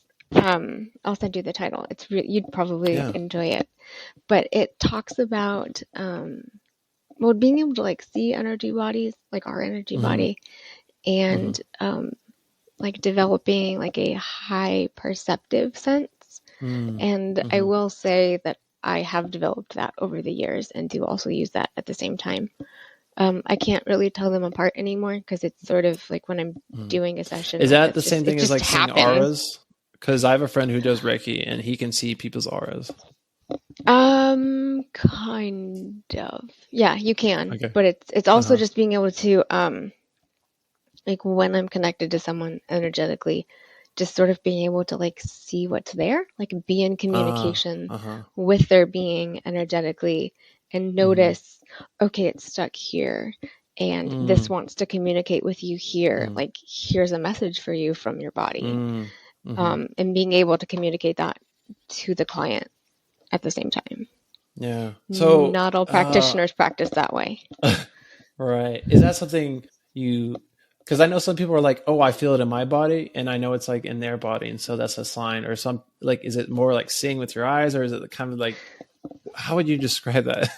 I'll send you the title. You'd probably Yeah. enjoy it, but it talks about well, being able to like see energy bodies, like our energy Hmm. body, Hmm. and like developing like a high perceptive sense. And I Mm-hmm. will say that I have developed that over the years and do also use that at the same time. I can't really tell them apart anymore because it's sort of like when I'm Hmm. doing a session, Is like that the same it thing as just like seeing happens. auras? Because I have a friend who does Reiki and he can see people's auras. Kind of. Yeah, you can, Okay. but it's also Uh-huh. just being able to like when I'm connected to someone energetically, just sort of being able to like see what's there, like be in communication Uh-huh. with their being energetically and Mm-hmm. notice, okay, it's stuck here and this Mm-hmm. wants to communicate with you here. Mm-hmm. Like here's a message for you from your body. Mm-hmm. And being able to communicate that to the client at the same time. Yeah. So, Not all practitioners practice that way. right. Is that something you, because I know some people are like, oh, I feel it in my body, and I know it's like in their body, and so that's a sign, or some, like, is it more like seeing with your eyes, or is it kind of like, how would you describe that?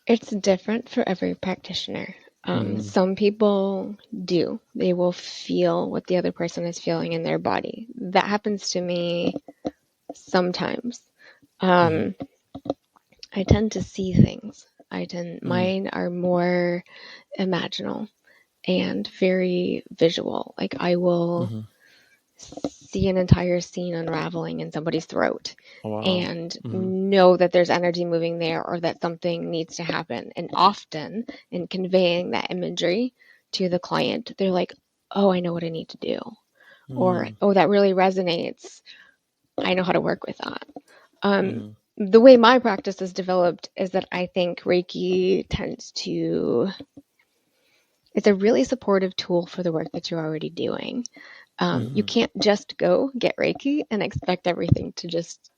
It's different for every practitioner. Mm-hmm. Some people do. They will feel what the other person is feeling in their body. That happens to me sometimes. Mm-hmm. Um, I tend to see things. Mm-hmm. Mine are more imaginal and very visual. Like I will Mm-hmm. see an entire scene unraveling in somebody's throat Oh, wow. and Mm-hmm. know that there's energy moving there or that something needs to happen. And often in conveying that imagery to the client, they're like, oh, I know what I need to do. Or, oh, that really resonates. I know how to work with that. Um, Mm-hmm. the way my practice is developed is that I think Reiki tends to, it's a really supportive tool for the work that you're already doing. You Mm-hmm. can't just go get Reiki and expect everything to just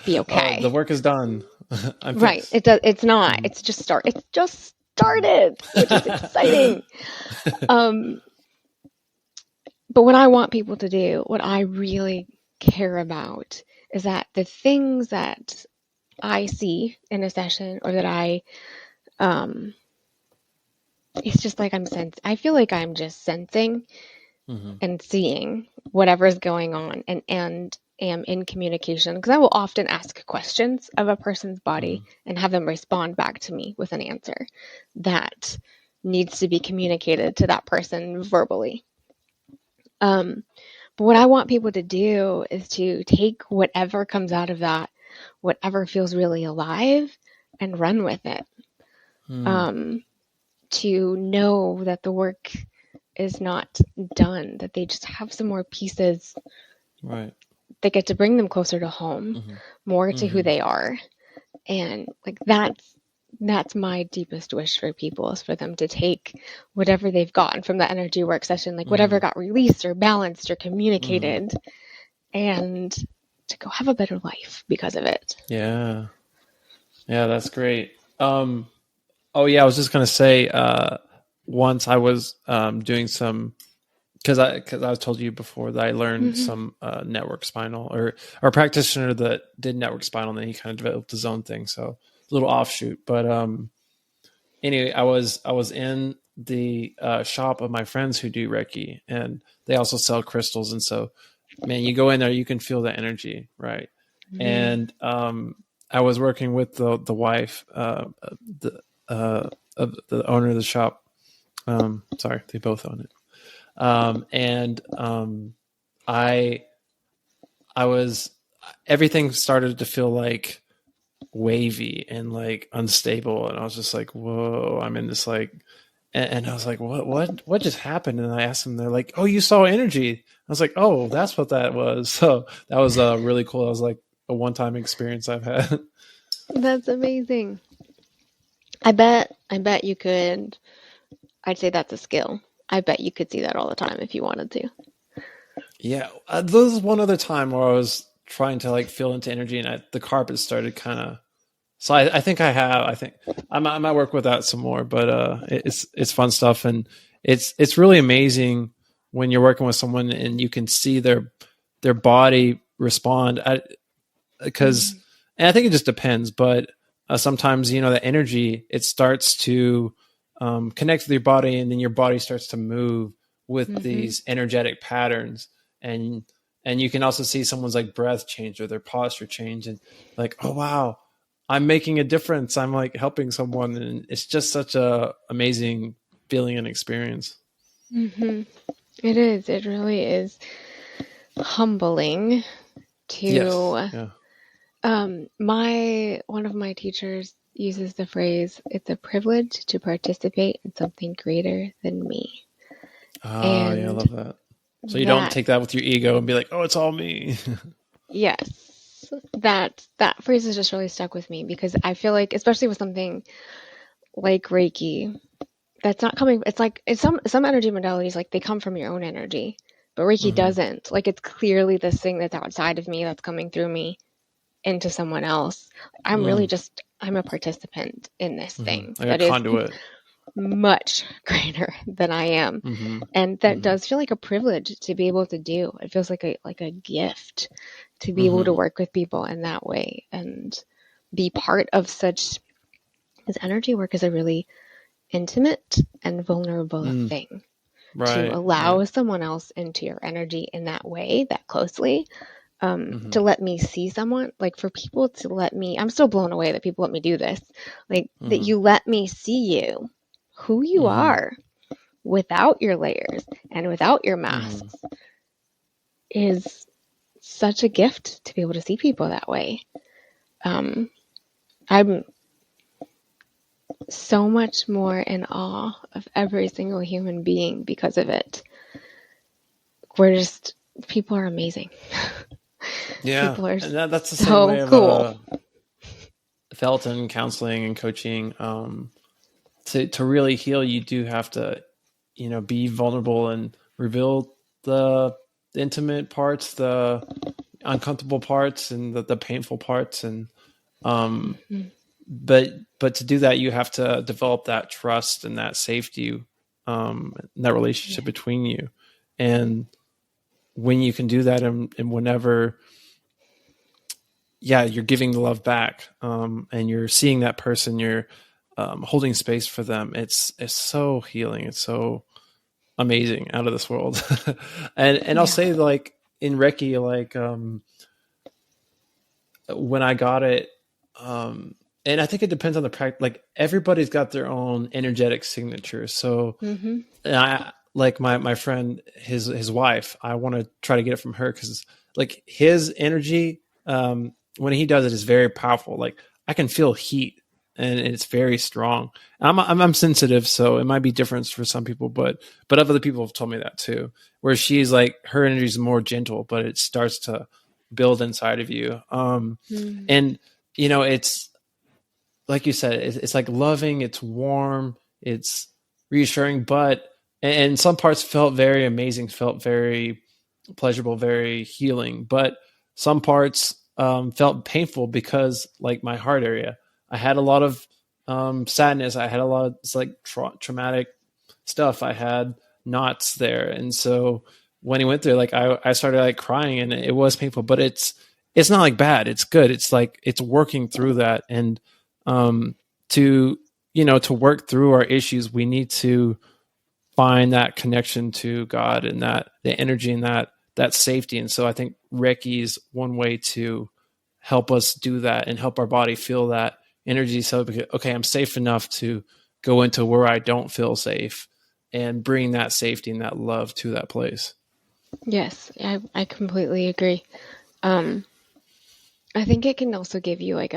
be Oh, the okay. work is done. I'm Right. fixed. It's not. Mm-hmm. It's just start. It's just started, which is exciting. Um, but what I want people to do, what I really care about, is that the things that I see in a session or that um, it's just like I feel like I'm just sensing Mm-hmm. and seeing whatever's going on and am in communication because I will often ask questions of a person's body Mm-hmm. and have them respond back to me with an answer that needs to be communicated to that person verbally. Um, but what I want people to do is to take whatever comes out of that, whatever feels really alive, and run with it. Mm-hmm. Um, to know that the work is not done, that they just have some more pieces Right. that get to bring them closer to home, Mm-hmm. more to who Mm-hmm. they are. And like that's my deepest wish for people is for them to take whatever they've gotten from the energy work session, like whatever Mm-hmm. got released or balanced or Mm-hmm. communicated, and to go have a better life because of it. Yeah. Yeah, that's great. Oh yeah, I was just gonna say, once I was doing some because I told you before that I learned Mm-hmm. some network spinal, or a practitioner that did network spinal, and then he kind of developed his own thing. So a little offshoot, but anyway, I was in the shop of my friends who do Reiki, and they also sell crystals. And so, man, you go in there, you can feel the energy, right? Mm-hmm. And I was working with the wife, the of the owner of the shop. Sorry, they both own it. And I I was everything started to feel like wavy and like unstable, and I was just like, whoa, I'm in this like, and I was like, what just happened? And I asked them, they're like, oh, you saw energy. I was like, oh, that's what that was. So that was really cool. It was like a one-time experience I've had. That's amazing. I bet you could. I'd say that's a skill. I bet you could see that all the time if you wanted to. Yeah, there was one other time where I was trying to like feel into energy, and the carpet started kind of. So I think I have. I think I might work with that some more, but it's fun stuff, and it's really amazing when you're working with someone and you can see their body respond. Because, Mm-hmm. and I think it just depends, but sometimes the energy, it starts to connect with your body, and then your body starts to move with Mm-hmm. these energetic patterns, and you can also see someone's like breath change or their posture change, and like, oh wow, I'm making a difference, I'm like helping someone, and it's just such a amazing feeling and experience. Mm-hmm. It is. It really is humbling Yes, to yeah. my one of my teachers uses the phrase, it's a privilege to participate in something greater than me. Oh yeah, I And love that. So you don't that, take that with your ego and be like, oh, it's all me. yes, that phrase has just really stuck with me because I feel like, especially with something like Reiki, that's not coming, it's some energy modalities, like they come from your own energy, but Reiki Hmm. doesn't. Like it's clearly this thing that's outside of me that's coming through me into someone else. Mm. I'm a participant in this Hmm. thing Like a that is conduit. much greater than I am. Hmm. And that Hmm. does feel like a privilege to be able to do. It feels like a gift to be able to Hmm. work with people in that way and be part of such, because energy work is a really intimate and vulnerable Mm. thing. To Right. Right. allow someone else into your energy in that way, that closely, Hmm. to let me see someone, like for people to let me, I'm still blown away that people let me do this, like that Hmm. you let me see you, who you Hmm. are, without your layers and without your Hmm. masks, is such a gift to be able to see people that way. Um, I'm so much more in awe of every single human being because of it. We're just, people are amazing. Yeah, People are and that's the same so way of cool. felt in counseling and coaching. To really heal, you do have to, be vulnerable and reveal the intimate parts, the uncomfortable parts, and the painful parts, and um, Mhm. but to do that, you have to develop that trust and that safety, and that Yeah. relationship between you. And when you can do that, and whenever, yeah, you're giving the love back, and you're seeing that person, you're holding space for them. It's so healing. It's so amazing, out of this world. And I'll Yeah. say, like, in Reiki, like, when I got it, and I think it depends on the practice. Like, everybody's got their own energetic signature. So, Hmm. and I like my friend, his wife. I want to try to get it from her, because like his energy, when he does it, is very powerful. Like, I can feel heat, and it's very strong. I'm sensitive, so it might be different for some people, but other people have told me that too. Where she's like, her energy is more gentle, but it starts to build inside of you. Mm. And it's like you said, it's like loving, it's warm, it's reassuring, but and some parts felt very amazing, felt very pleasurable, very healing, but some parts felt painful, because like my heart area, I had a lot of sadness, I had a lot of, it's like traumatic stuff. I had knots there. And so when he went there, like I started like crying, and it was painful, but it's not like bad. It's good. It's like it's working through that. And to to work through our issues, we need to find that connection to God, and that the energy, and that safety. And so I think Reiki is one way to help us do that and help our body feel that energy. So, okay, I'm safe enough to go into where I don't feel safe, and bring that safety and that love to that place. Yes, I completely agree. I think it can also give you like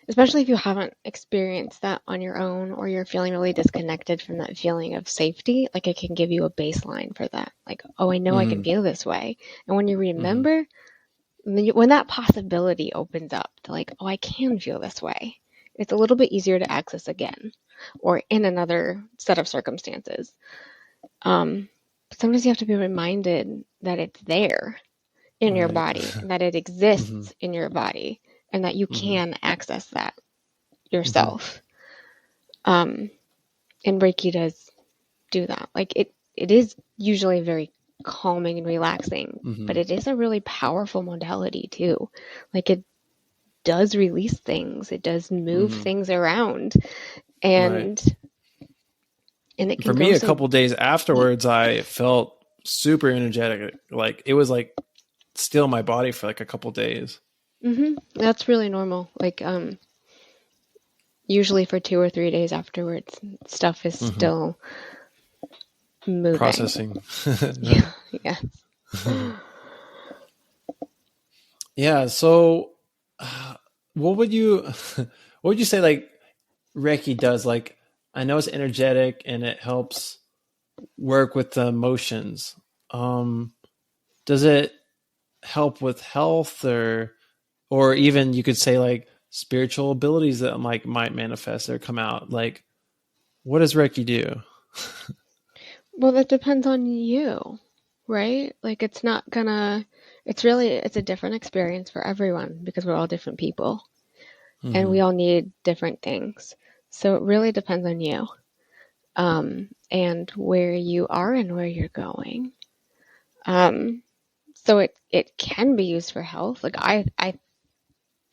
especially if you haven't experienced that on your own, or you're feeling really disconnected from that feeling of safety, like it can give you a baseline for that. Like, oh, I know I can feel this way. And when you remember, when that possibility opens up to like, oh, I can feel this way, it's a little bit easier to access again, or in another set of circumstances. But sometimes you have to be reminded that it's there in your body, and that it exists in your body, and that you can access that yourself. And Reiki does do that. Like it is usually very calming and relaxing, but it is a really powerful modality too. Like it does release things, it does move things around, and and it can for me, a couple days afterwards, I felt super energetic. Like it was like still my body for like a couple days. That's really normal. Like usually for 2 or 3 days afterwards, stuff is still moving, processing. Yeah. Yeah. So, what would you say like Reiki does? Like, I know it's energetic and it helps work with the emotions. Does it help with health, or even you could say like spiritual abilities that like might manifest or come out? Like, what does Reiki do? Well, that depends on you, right? Like it's a different experience for everyone, because we're all different people and we all need different things. So it really depends on you, and where you are and where you're going. So it can be used for health. Like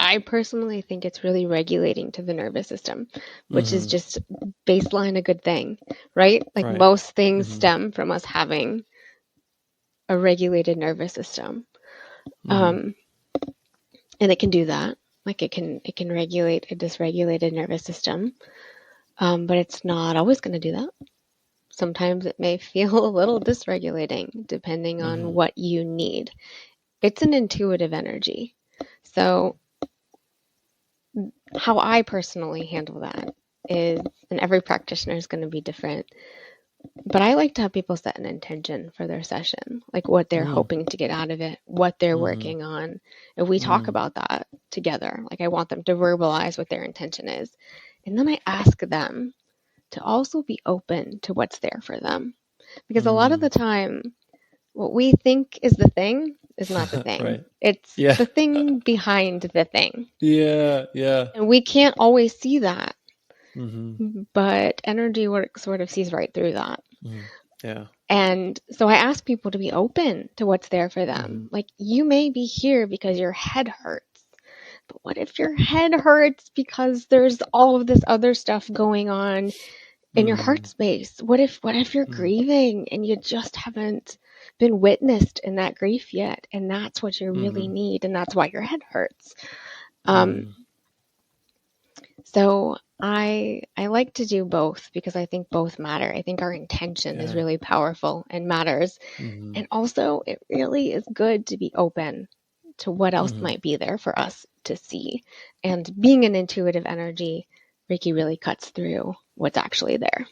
I personally think it's really regulating to the nervous system, which is just baseline a good thing, right? Like most things stem from us having a regulated nervous system. And it can do that. Like it can regulate a dysregulated nervous system. But it's not always going to do that. Sometimes it may feel a little dysregulating depending on what you need. It's an intuitive energy. So how I personally handle that is, and every practitioner is going to be different, but I like to have people set an intention for their session, like what they're hoping to get out of it, what they're working on. And we talk about that together. Like I want them to verbalize what their intention is. And then I ask them to also be open to what's there for them. Because a lot of the time, what we think is the thing is not the thing. It's the thing behind the thing. Yeah. And we can't always see that. But energy work sort of sees right through that. Yeah. And so I ask people to be open to what's there for them. Like you may be here because your head hurts. But what if your head hurts because there's all of this other stuff going on in your heart space? What if you're grieving and you just haven't been witnessed in that grief yet, and that's what you really need, and that's why your head hurts? So I like to do both, because I think both matter. I think our intention is really powerful and matters. And also it really is good to be open to what else might be there for us to see. And being an intuitive energy, Reiki really cuts through what's actually there.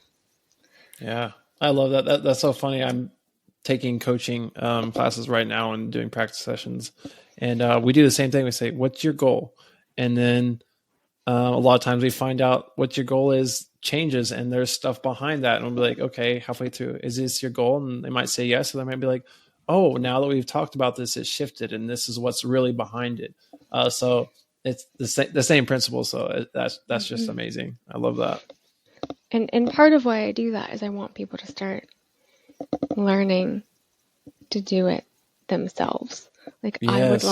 Yeah, I love that. That's so funny. I'm taking coaching classes right now and doing practice sessions, and we do the same thing. We say, "What's your goal?" And then a lot of times we find out what your goal is changes, and there's stuff behind that, and we'll be like, "Okay, halfway through, is this your goal?" And they might say yes, or they might be like, "Oh, now that we've talked about this, it's shifted, and this is what's really behind it." So it's the same principle. So that's just amazing. I love that. And part of why I do that is I want people to start learning to do it themselves. Like Yes.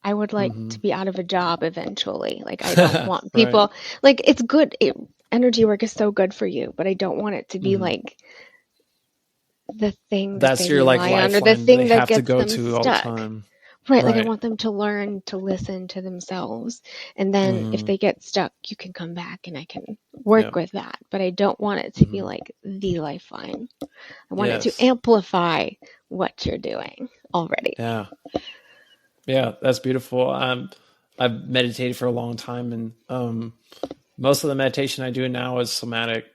I would like Hmm. to be out of a job eventually. Like I don't want Right. people like it's good. Energy work is so good for you, but I don't want it to be Hmm. like the thing that That's they your like rely on or the lifeline that they thing that have to gets go them to all the stuck. time. Right, like I Right. want them to learn to listen to themselves. And then if Hmm. they get stuck, you can come back and I can Yeah. work with that. But I don't want it to be Hmm. like the lifeline. I want it to Yes. amplify what you're doing already. Yeah. Yeah. That's beautiful. I've meditated for a long time, and most of the meditation I do now is somatic,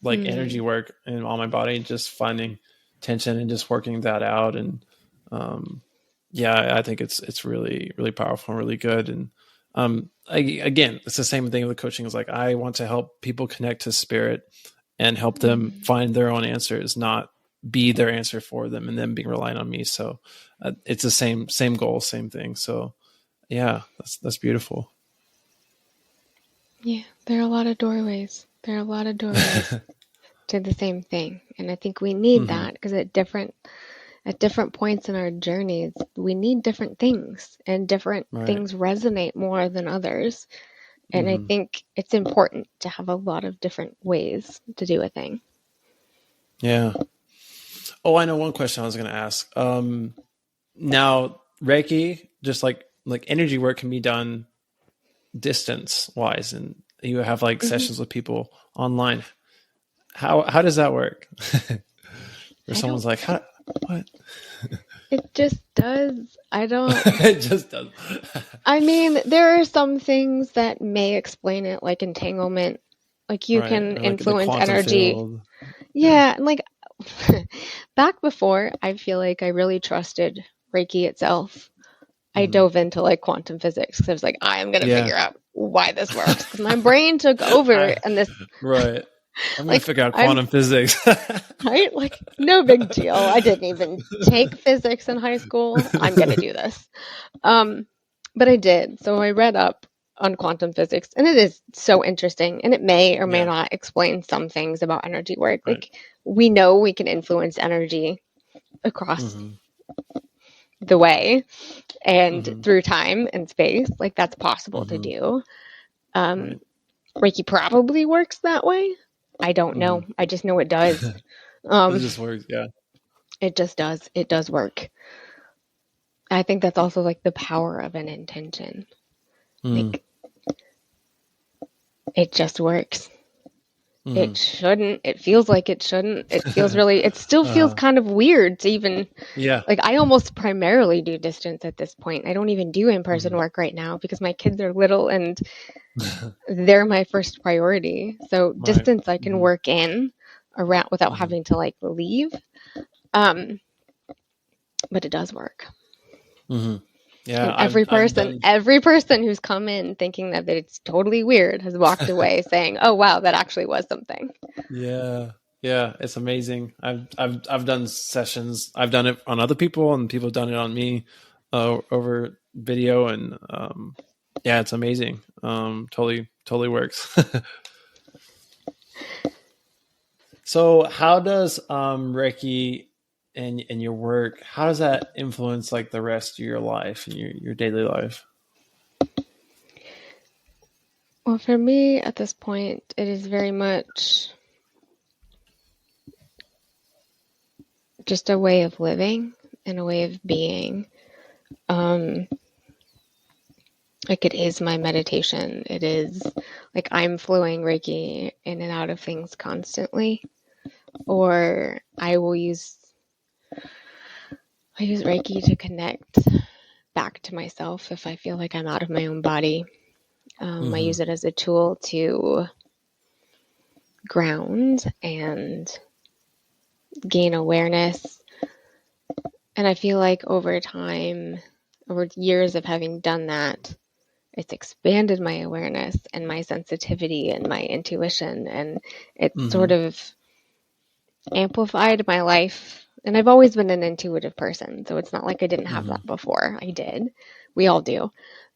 like energy Mm, work in all my body, just finding tension and just working that out. And um, yeah, I think it's really really powerful and really good. And again, it's the same thing with coaching. Is like I want to help people connect to spirit and help them mm, find their own answers, not be their answer for them and then being reliant on me. So it's the same goal, same thing. So yeah, that's beautiful. yeah, there are a lot of doorways. There are a lot of doorways to the same thing. And I think we need Hmm. that because at different points in our journeys, we need different things and different Right. things resonate more than others. And I Hmm. think it's important to have a lot of different ways to do a thing. Yeah. Oh, I know one question I was going to ask. Now Reiki, just like energy work, can be done distance wise, and you have like Hmm. sessions with people online. How does that work? Or I don't, someone's like, how, what? it just does. I don't, It just does. I mean, there are some things that may explain it, like entanglement. Like you Right. can Or like the influence quantum energy. field. Yeah. Yeah, and like back before, I feel like I really trusted Reiki itself. I Hmm. dove into like quantum physics because I was like, I am gonna Yeah. figure out why this works because my brain took over I, and this right. I'm going to like figure out I'm quantum physics. right like no big deal. I didn't even take physics in high school. I'm gonna do this. Um, but I did. So I read up on quantum physics and it is so interesting and it may or may Yeah. not explain some things about energy work. Right. Like we know we can influence energy across Hmm. the way and Hmm. through time and space. Like that's possible to Hmm. do. Um, Right. Reiki probably works that way. I don't Hmm. know. I just know it does. It Um, just works. Yeah. it just does. It does work. I think that's also like the power of an intention. Mm. Like it just works. It Hmm. shouldn't. It feels like it shouldn't. It feels really, it still feels uh, kind of weird to even, yeah. like, I almost primarily do distance at this point. I don't even do in person Hmm. work right now because my kids are little and they're my first priority. So Right. distance I can Hmm. work in around without Hmm. having to like leave. Um, but it does work. Hmm. Yeah. And I've done. every person who's come in thinking that it's totally weird has walked away saying, "Oh wow, that actually was something." Yeah. Yeah. It's amazing. I've done sessions. I've done it on other people, and people have done it on me over video, and yeah, it's amazing. Totally works. So, how does Reiki and your work? How does that influence like the rest of your life and your daily life? Well, for me at this point, it is very much just a way of living and a way of being. Um, like it is my meditation. It is like I'm flowing Reiki in and out of things constantly, or I use Reiki to connect back to myself if I feel like I'm out of my own body. I Hmm. use it as a tool to ground and gain awareness. And I feel like over time, over years of having done that, it's expanded my awareness and my sensitivity and my intuition. And it's sort Hmm. of amplified my life. And I've always been an intuitive person. So it's not like I didn't have Hmm. that before. I did. We all do.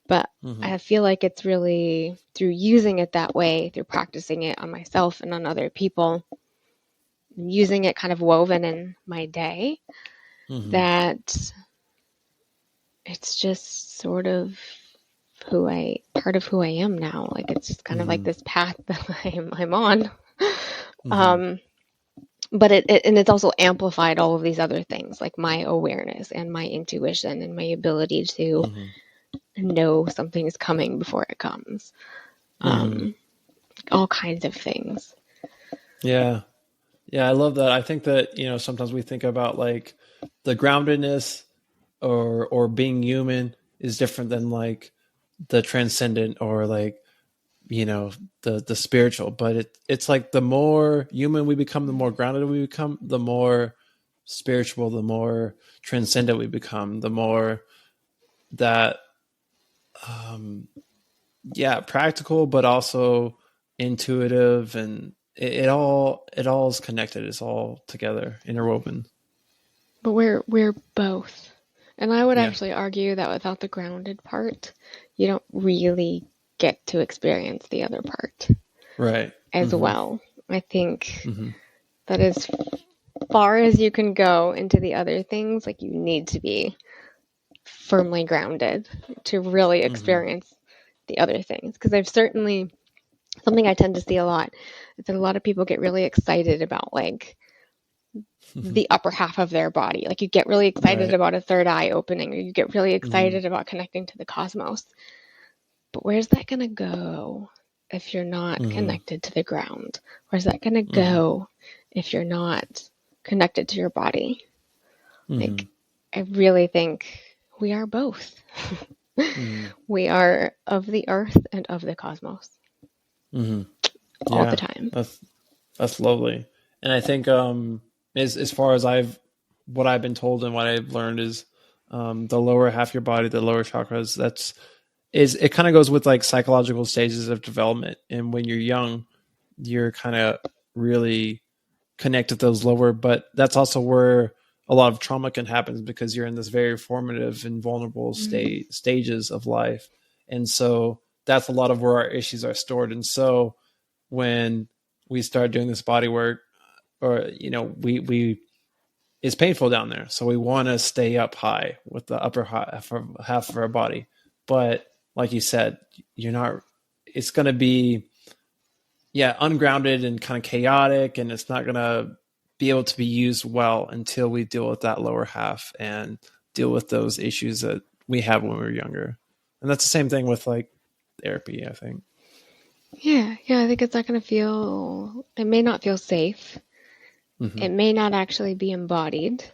But Mm-hmm. I feel like it's really through using it that way, through practicing it on myself and on other people, using it kind of woven in my day, Mm-hmm. that it's just sort of part of who I am now. Like it's just kind of like Mm-hmm. this path that I'm on. Mm-hmm. Um, but and it's also amplified all of these other things, like my awareness and my intuition and my ability to Mm-hmm. know something's coming before it comes. Mm-hmm. Um, all kinds of things. Yeah. Yeah, I love that. I think that, sometimes we think about like the groundedness or being human is different than like the transcendent or like, the spiritual. But it's like the more human we become, the more grounded we become, the more spiritual, the more transcendent we become, the more that um practical but also intuitive, and it all is connected. It's all together, interwoven. But we're both. And I would Yeah. actually argue that without the grounded part, you don't really get to experience the other part Right. as Mm-hmm. well. I think Mm-hmm. that as far as you can go into the other things, like you need to be firmly grounded to really Mm-hmm. experience the other things. Because I've certainly, something I tend to see a lot is that a lot of people get really excited about like the upper half of their body. Like you get really excited Right. about a third eye opening, or you get really Mm-hmm. excited about connecting to the cosmos. But where's that going to go if you're not Mm-hmm. connected to the ground? Where's that going to Mm-hmm. go if you're not connected to your body? Mm-hmm. Like, I really think we are both. Mm-hmm. We are of the earth and of the cosmos Mm-hmm. all the Yeah, time. that's lovely. And I think as far as what I've been told and what I've learned is the lower half of your body, the lower chakras, it kind of goes with like psychological stages of development. And when you're young, you're kind of really connect with those lower, but that's also where a lot of trauma can happen, because you're in this very formative and vulnerable stages of life. And so that's a lot of where our issues are stored. And so when we start doing this body work, or we it's painful down there, so we want to stay up high with the upper half of our body. But like you said, you're not it's going to be ungrounded and kind of chaotic, and it's not going to be able to be used well until we deal with that lower half and deal with those issues that we have when we were younger. And that's the same thing with like therapy, I think. Yeah, yeah, I think it's not going to feel, it may not feel safe. Mm-hmm. It may not actually be embodied.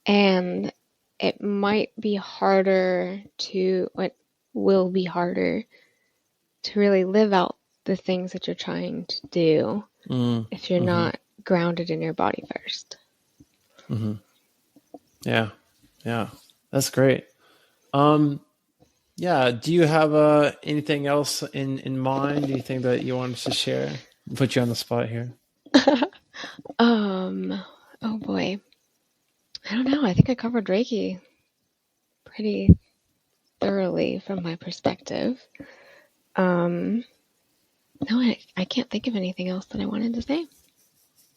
And it might be harder it will be harder to really live out the things that you're trying to do if you're Mm-hmm. not grounded in your body first. Mm-hmm. Yeah. Yeah. That's great. Um, yeah. Do you have anything else in mind? Do you think that you wanted to share? Put you on the spot here. Oh boy. I don't know. I think I covered Reiki pretty thoroughly from my perspective. Um, no, I can't think of anything else that I wanted to say.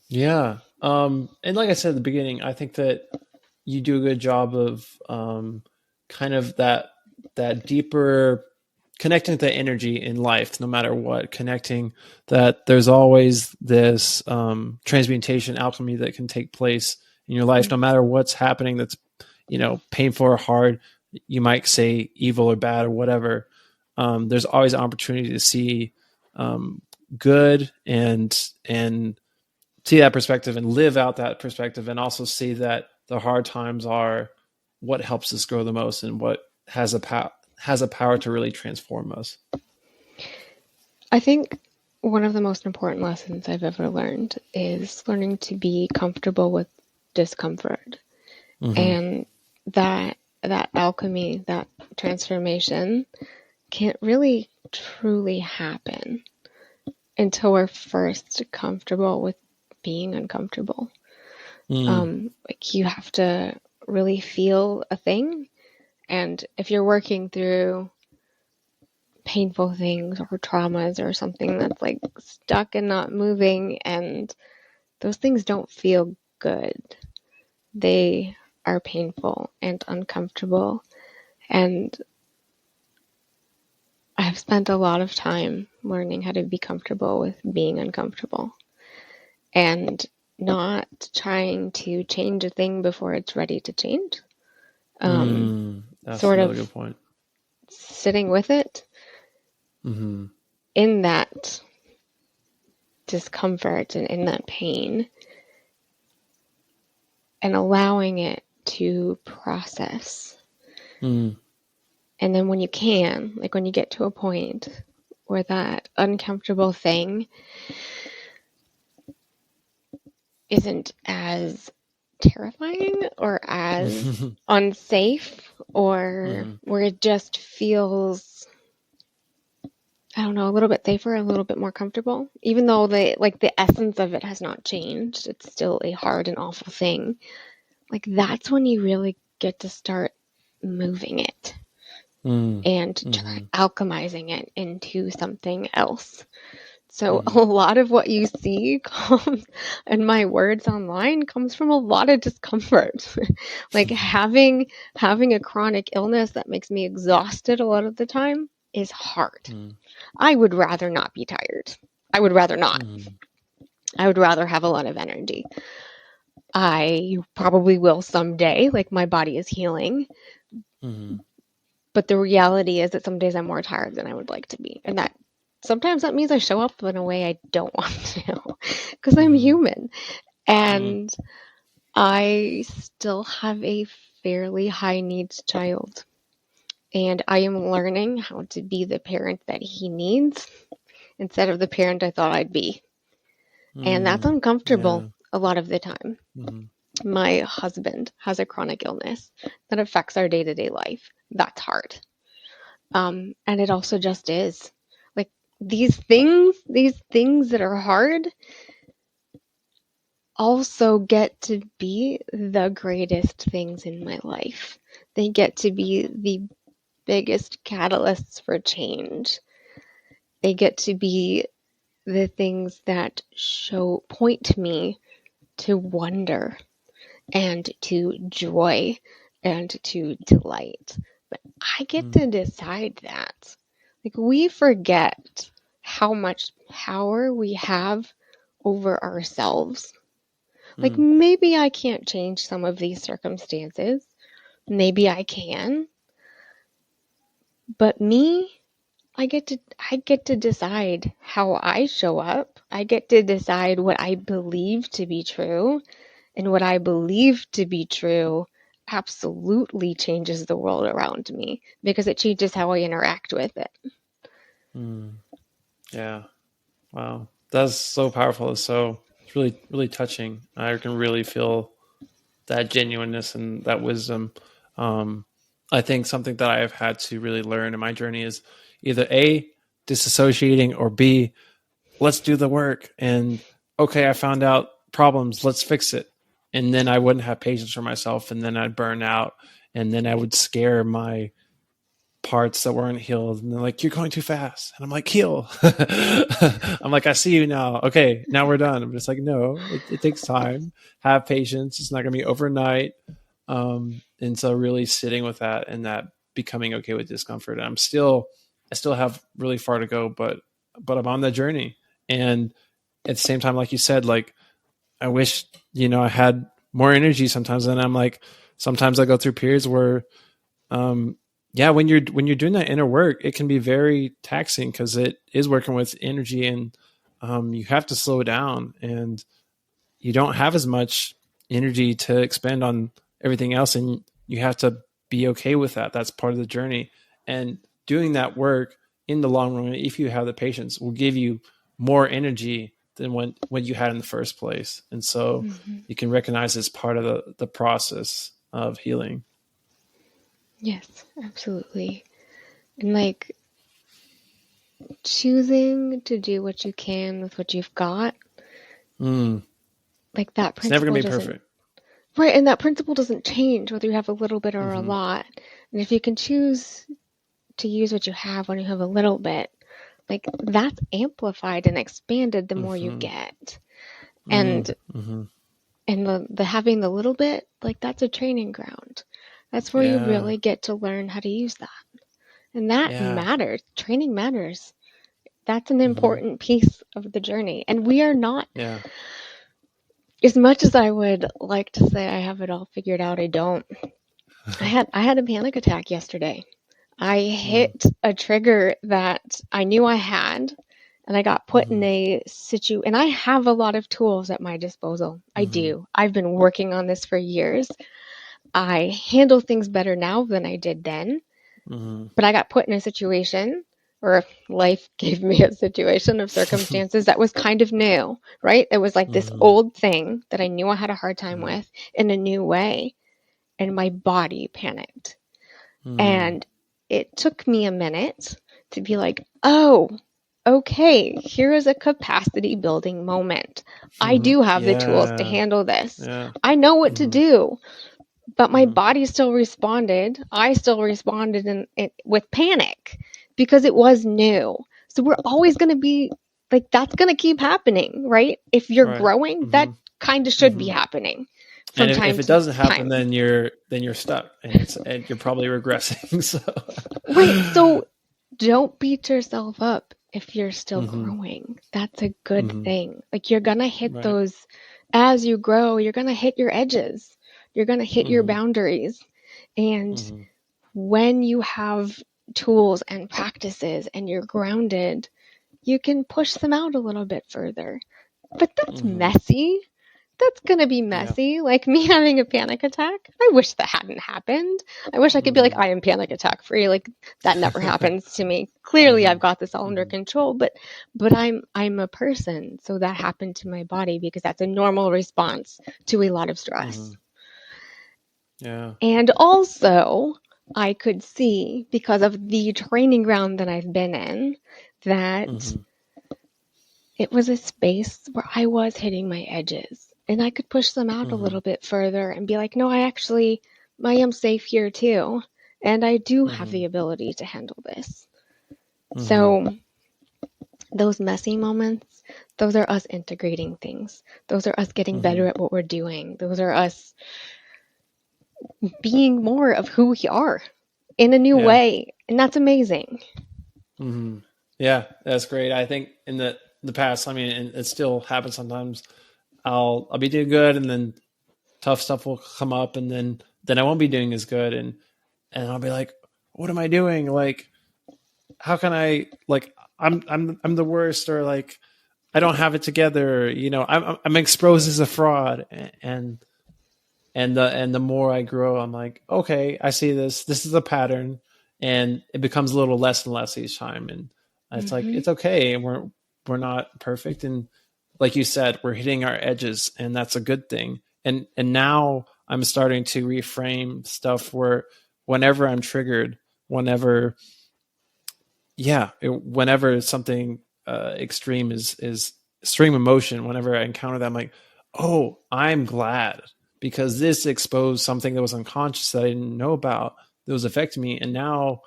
Yeah. And like I said at the beginning, I think that you do a good job of kind of that deeper connecting to the energy in life, no matter what, connecting that there's always this transmutation alchemy that can take place in your life, no matter what's happening that's, painful or hard. You might say evil or bad or whatever. There's always an opportunity to see good and see that perspective and live out that perspective, and also see that the hard times are what helps us grow the most and what has a power to really transform us. I think one of the most important lessons I've ever learned is learning to be comfortable with discomfort. Mm-hmm. And that alchemy, that transformation can't really truly happen until we're first comfortable with being uncomfortable. Like you have to really feel a thing, and if you're working through painful things or traumas or something that's like stuck and not moving, and those things don't feel good. They are painful and uncomfortable, and I've spent a lot of time learning how to be comfortable with being uncomfortable and not trying to change a thing before it's ready to change. That's a Sort really of good point. sitting with it in that discomfort and in that pain and allowing it to process. And then when you can, like when you get to a point where that uncomfortable thing isn't as terrifying or as unsafe, or where it just feels, I don't know, a little bit safer, a little bit more comfortable, even though the essence of it has not changed. It's still a hard and awful thing. Like that's when you really get to start moving it and alchemizing it into something else. So a lot of what you see comes, and my words online comes from a lot of discomfort. Like having a chronic illness that makes me exhausted a lot of the time is hard. I would rather not be tired. I would rather not. I would rather have a lot of energy. I probably will someday, like my body is healing. But the reality is that some days I'm more tired than I would like to be. And that sometimes that means I show up in a way I don't want to, because I'm human. And I still have a fairly high needs child. And I am learning how to be the parent that he needs instead of the parent I thought I'd be. And that's uncomfortable a lot of the time. My husband has a chronic illness that affects our day-to-day life. That's hard. And it also just is. Like these things that are hard also get to be the greatest things in my life. They get to be the biggest catalysts for change. They get to be the things that point me to wonder and to joy and to delight. But I get to decide that. Like we forget how much power we have over ourselves. Like maybe I can't change some of these circumstances. Maybe I can. But me, I get to decide how I show up. I get to decide what I believe to be true, and what I believe to be true absolutely changes the world around me because it changes how I interact with it. Yeah. Wow. That's so powerful. It's really, really touching. I can really feel that genuineness and that wisdom. I think something that I have had to really learn in my journey is either A, disassociating, or B, let's do the work. And okay, I found out problems, let's fix it. And then I wouldn't have patience for myself, and then I'd burn out, and then I would scare my parts that weren't healed, and they're like, you're going too fast, and I'm like, heal. I'm like, I see you now, okay, now we're done. I'm just like, no, it takes time, have patience, it's not going to be overnight. And so really sitting with that and that becoming okay with discomfort. And I still have really far to go, but I'm on that journey. And at the same time, like you said, like I wish, I had more energy sometimes. And I'm like, sometimes I go through periods where, when you're doing that inner work, it can be very taxing because it is working with energy, and you have to slow down, and you don't have as much energy to expend on everything else, and you have to be okay with that. That's part of the journey. And doing that work in the long run, if you have the patience, will give you more energy than when you had in the first place. And so you can recognize it's part of the process of healing. Yes, absolutely. And like choosing to do what you can with what you've got. Like that principle, it's never going to be perfect. Right, and that principle doesn't change whether you have a little bit or a lot. And if you can choose to use what you have when you have a little bit, like that's amplified and expanded the more you get. And the having the little bit, like that's a training ground. That's where you Yeah. really get to learn how to use that. And that Yeah. matters. Training matters. That's an important piece of the journey. And we are not, Yeah. as much as I would like to say I have it all figured out, I don't. I had a panic attack yesterday. I hit a trigger that I knew I had, and I got put in a and I have a lot of tools at my disposal. I do. I've been working on this for years. I handle things better now than I did then, but I got put in a situation, or life gave me a situation of circumstances that was kind of new, right? It was like this old thing that I knew I had a hard time with in a new way, and my body panicked. And it took me a minute to be like, oh, okay, here is a capacity building moment. I do have the tools to Yeah. handle this. Yeah. I know what to do. But my body still responded. I still responded with panic because it was new. So we're always going to be like, that's going to keep happening, right? If you're Right. growing, that kind of should be happening from And time if it to doesn't happen, time. then you're stuck, and you're probably regressing. So Right. So don't beat yourself up if you're still growing. That's a good thing. Like you're going to hit right. those as you grow, you're going to hit your edges. You're going to hit your boundaries. And when you have tools and practices and you're grounded, you can push them out a little bit further. But that's messy. That's going to be Yeah. messy. Like me having a panic attack. I wish that hadn't happened. I wish I could be like, I am panic attack free. Like that never happens to me. Clearly I've got this all under control, but I'm a person. So that happened to my body because that's a normal response to a lot of stress. Yeah. And also, I could see because of the training ground that I've been in that it was a space where I was hitting my edges and I could push them out a little bit further and be like, no, I am safe here too. And I do have the ability to handle this. So those messy moments, those are us integrating things. Those are us getting better at what we're doing. Those are us being more of who we are in a new way. And that's amazing. Yeah, that's great. I think in the past, I mean, and it still happens sometimes. I'll be doing good, and then tough stuff will come up, and then I won't be doing as good, and I'll be like, what am I doing? Like, how can I, like, I'm the worst, or like I don't have it together. You know, I'm exposed as a fraud, and the more I grow, I'm like, okay, I see this. This is a pattern, and it becomes a little less and less each time. And it's like, it's okay, and we're not perfect, and like you said, we're hitting our edges, and that's a good thing. And now I'm starting to reframe stuff where whenever I'm triggered, whenever something extreme is extreme emotion, whenever I encounter that, I'm like, oh, I'm glad, because this exposed something that was unconscious that I didn't know about, that was affecting me, and now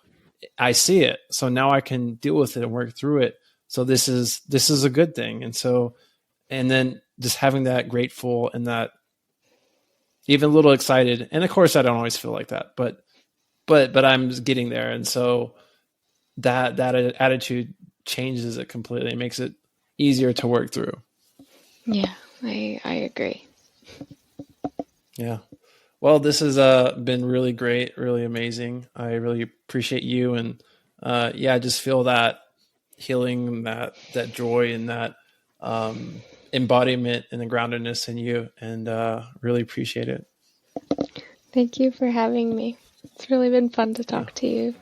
I see it. So now I can deal with it and work through it. So this is a good thing. And so, and then just having that grateful and that even a little excited. And of course I don't always feel like that, but I'm getting there. And so that attitude changes it completely. It makes it easier to work through. Yeah, I agree. Yeah. Well, this has been really great, really amazing. I really appreciate you, and I just feel that healing, that joy, and that embodiment and the groundedness in you, and really appreciate it. Thank you for having me. It's really been fun to Yeah. talk to you.